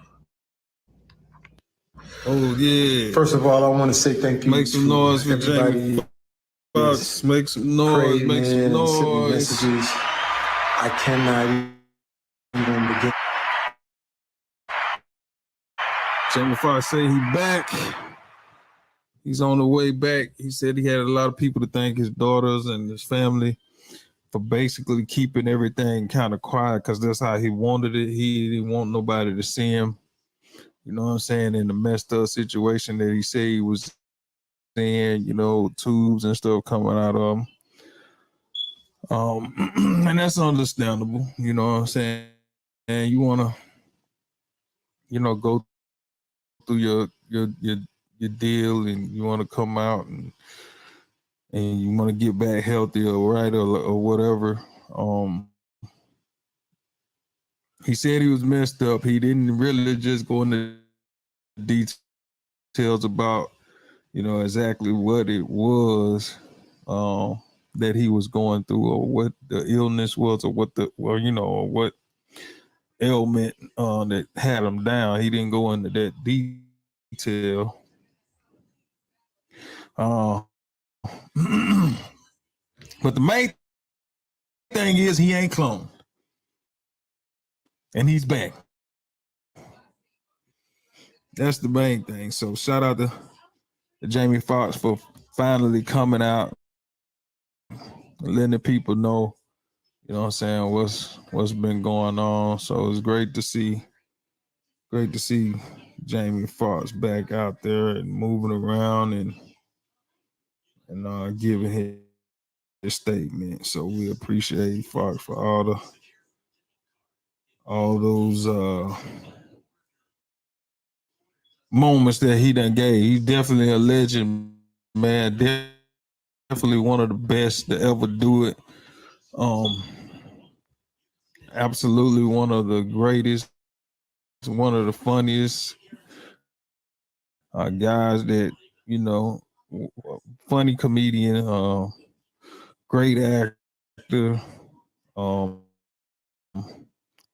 Oh, yeah. First of all, I want to say thank you. Make some noise for Jamie Foxx. Make some noise. Make some noise. Messages. I cannot even begin. Jamie Foxx say he back. He's on the way back. He said he had a lot of people to thank, his daughters and his family, for basically keeping everything kind of quiet because that's how he wanted it. He didn't want nobody to see him. You know what I'm saying? In the messed up situation that he said he was in, you know, tubes and stuff coming out of him. And that's understandable. You know what I'm saying? And you want to, you know, go through your deal, and you want to come out and you want to get back healthy or right or whatever. He said he was messed up. He didn't really just go into details about, you know, exactly what it was that he was going through, or what the illness was, or you know, what ailment that had him down. He didn't go into that detail. But the main thing is he ain't cloned, and he's back. That's the main thing. So shout out to Jamie Foxx for finally coming out and letting the people know, you know what I'm saying, what's been going on. So it's great to see Jamie Foxx back out there and moving around and giving his statement. So we appreciate Foxx for all those moments that he done gave. He's definitely a legend, man. Definitely one of the best to ever do it. Absolutely one of the greatest, one of the funniest guys that, you know, funny comedian, great actor,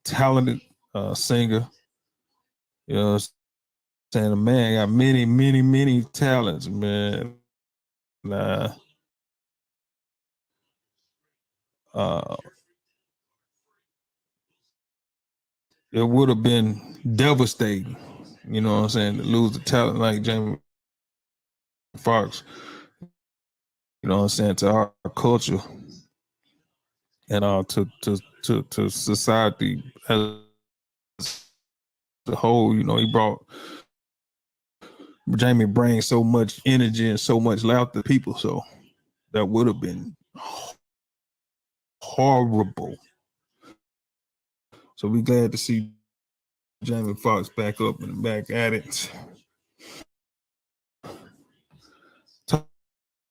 talented singer. You know what I'm saying? The man got many talents, man. It would have been devastating, you know what I'm saying, to lose a talent like Jamie Foxx, you know what I'm saying, to our culture and to society as a whole. You know, Jamie brings so much energy and so much laughter to people, so that would have been horrible. So we glad to see Jamie Foxx back up and back at it.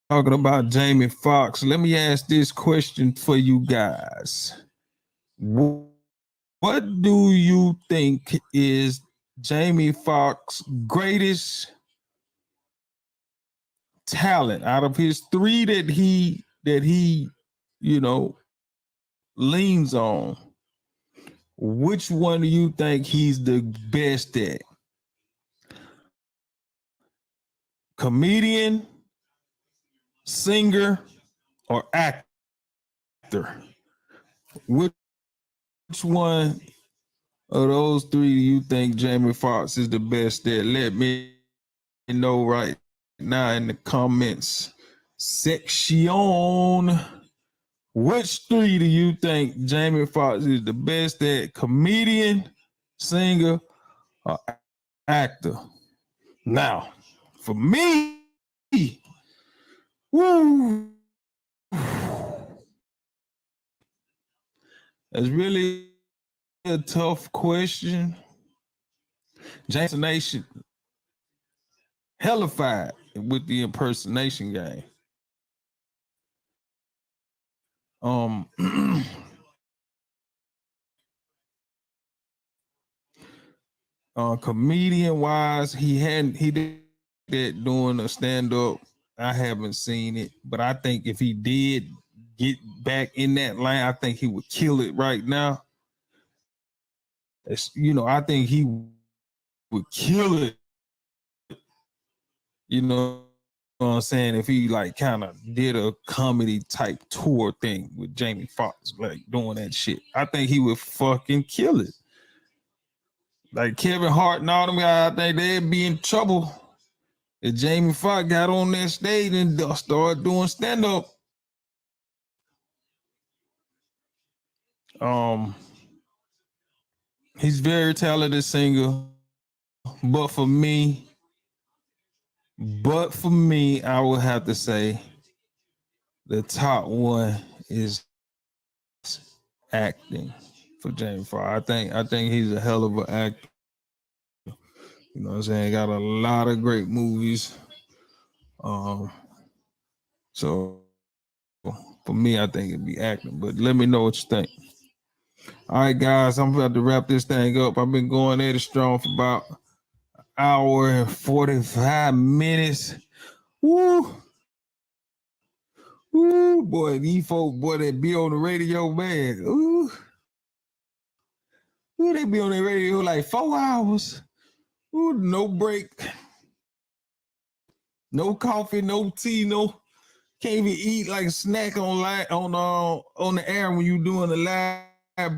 Talking about Jamie Foxx, let me ask this question for you guys. What do you think is Jamie Foxx's greatest talent out of his three that he you know leans on? Which one do you think he's the best at? Comedian, singer, or actor? Which one of those three do you think Jamie Foxx is the best at? Let me know right now in the comments section. Which three do you think Jamie Foxx is the best at? Comedian, singer, or actor? Now, for me, woo, that's really a tough question. James Nation hellified with the impersonation game. Comedian wise, he did that doing a stand-up. I haven't seen it, but I think if he did get back in that line, I think he would kill it right now. You know, I think he would kill it. You know what I'm saying? If he like kind of did a comedy type tour thing with Jamie Foxx, like doing that shit, I think he would fucking kill it. Like Kevin Hart and all them guys, I think they'd be in trouble if Jamie Foxx got on that stage and started doing stand-up. He's very talented singer, but for me, I would have to say the top one is acting for Jamie Foxx. I think he's a hell of an actor. You know what I'm saying? Got a lot of great movies. So for me, I think it'd be acting. But let me know what you think. All right, guys, I'm about to wrap this thing up. I've been going at it strong for about an hour and 45 minutes. Woo! Ooh, boy, these folk, boy, that be on the radio, man. Ooh. Ooh, they be on the radio like 4 hours. Ooh, no break. No coffee, no tea, no, can't even eat like a snack on the air when you doing the live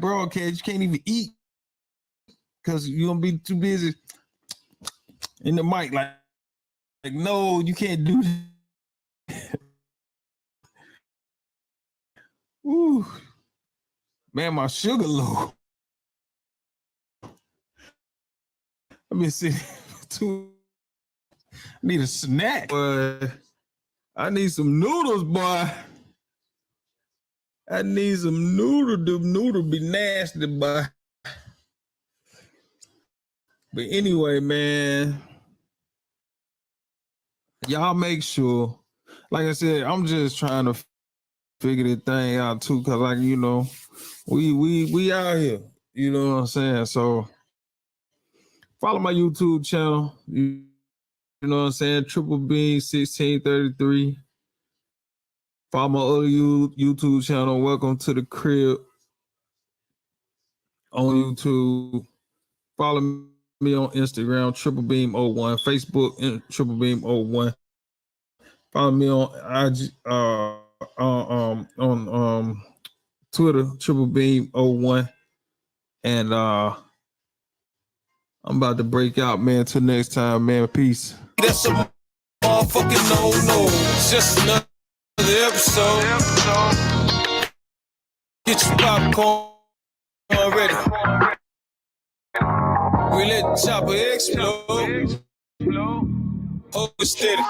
broadcast. You can't even eat because you're gonna be too busy in the mic. Like no, you can't do that. Ooh, man, my sugar low. I've been sitting too. Need a snack. Boy, I need some noodles, boy. I need some noodle. The noodle be nasty, boy. But anyway, man, y'all make sure. Like I said, I'm just trying to figure the thing out too, cause like you know, we out here. You know what I'm saying? So follow my YouTube channel. You know what I'm saying? Triple Beam 1633. Follow my other YouTube channel. Welcome to the crib on YouTube. Follow me on Instagram, Triple Beam 01. Facebook, Triple Beam 01. Follow me on IG, on Twitter, Triple Beam 01. And I'm about to break out, man. Till next time, man. Peace. That's a motherfucking no. It's just another episode. Get your popcorn ready. We let the chopper explode. Hold it steady.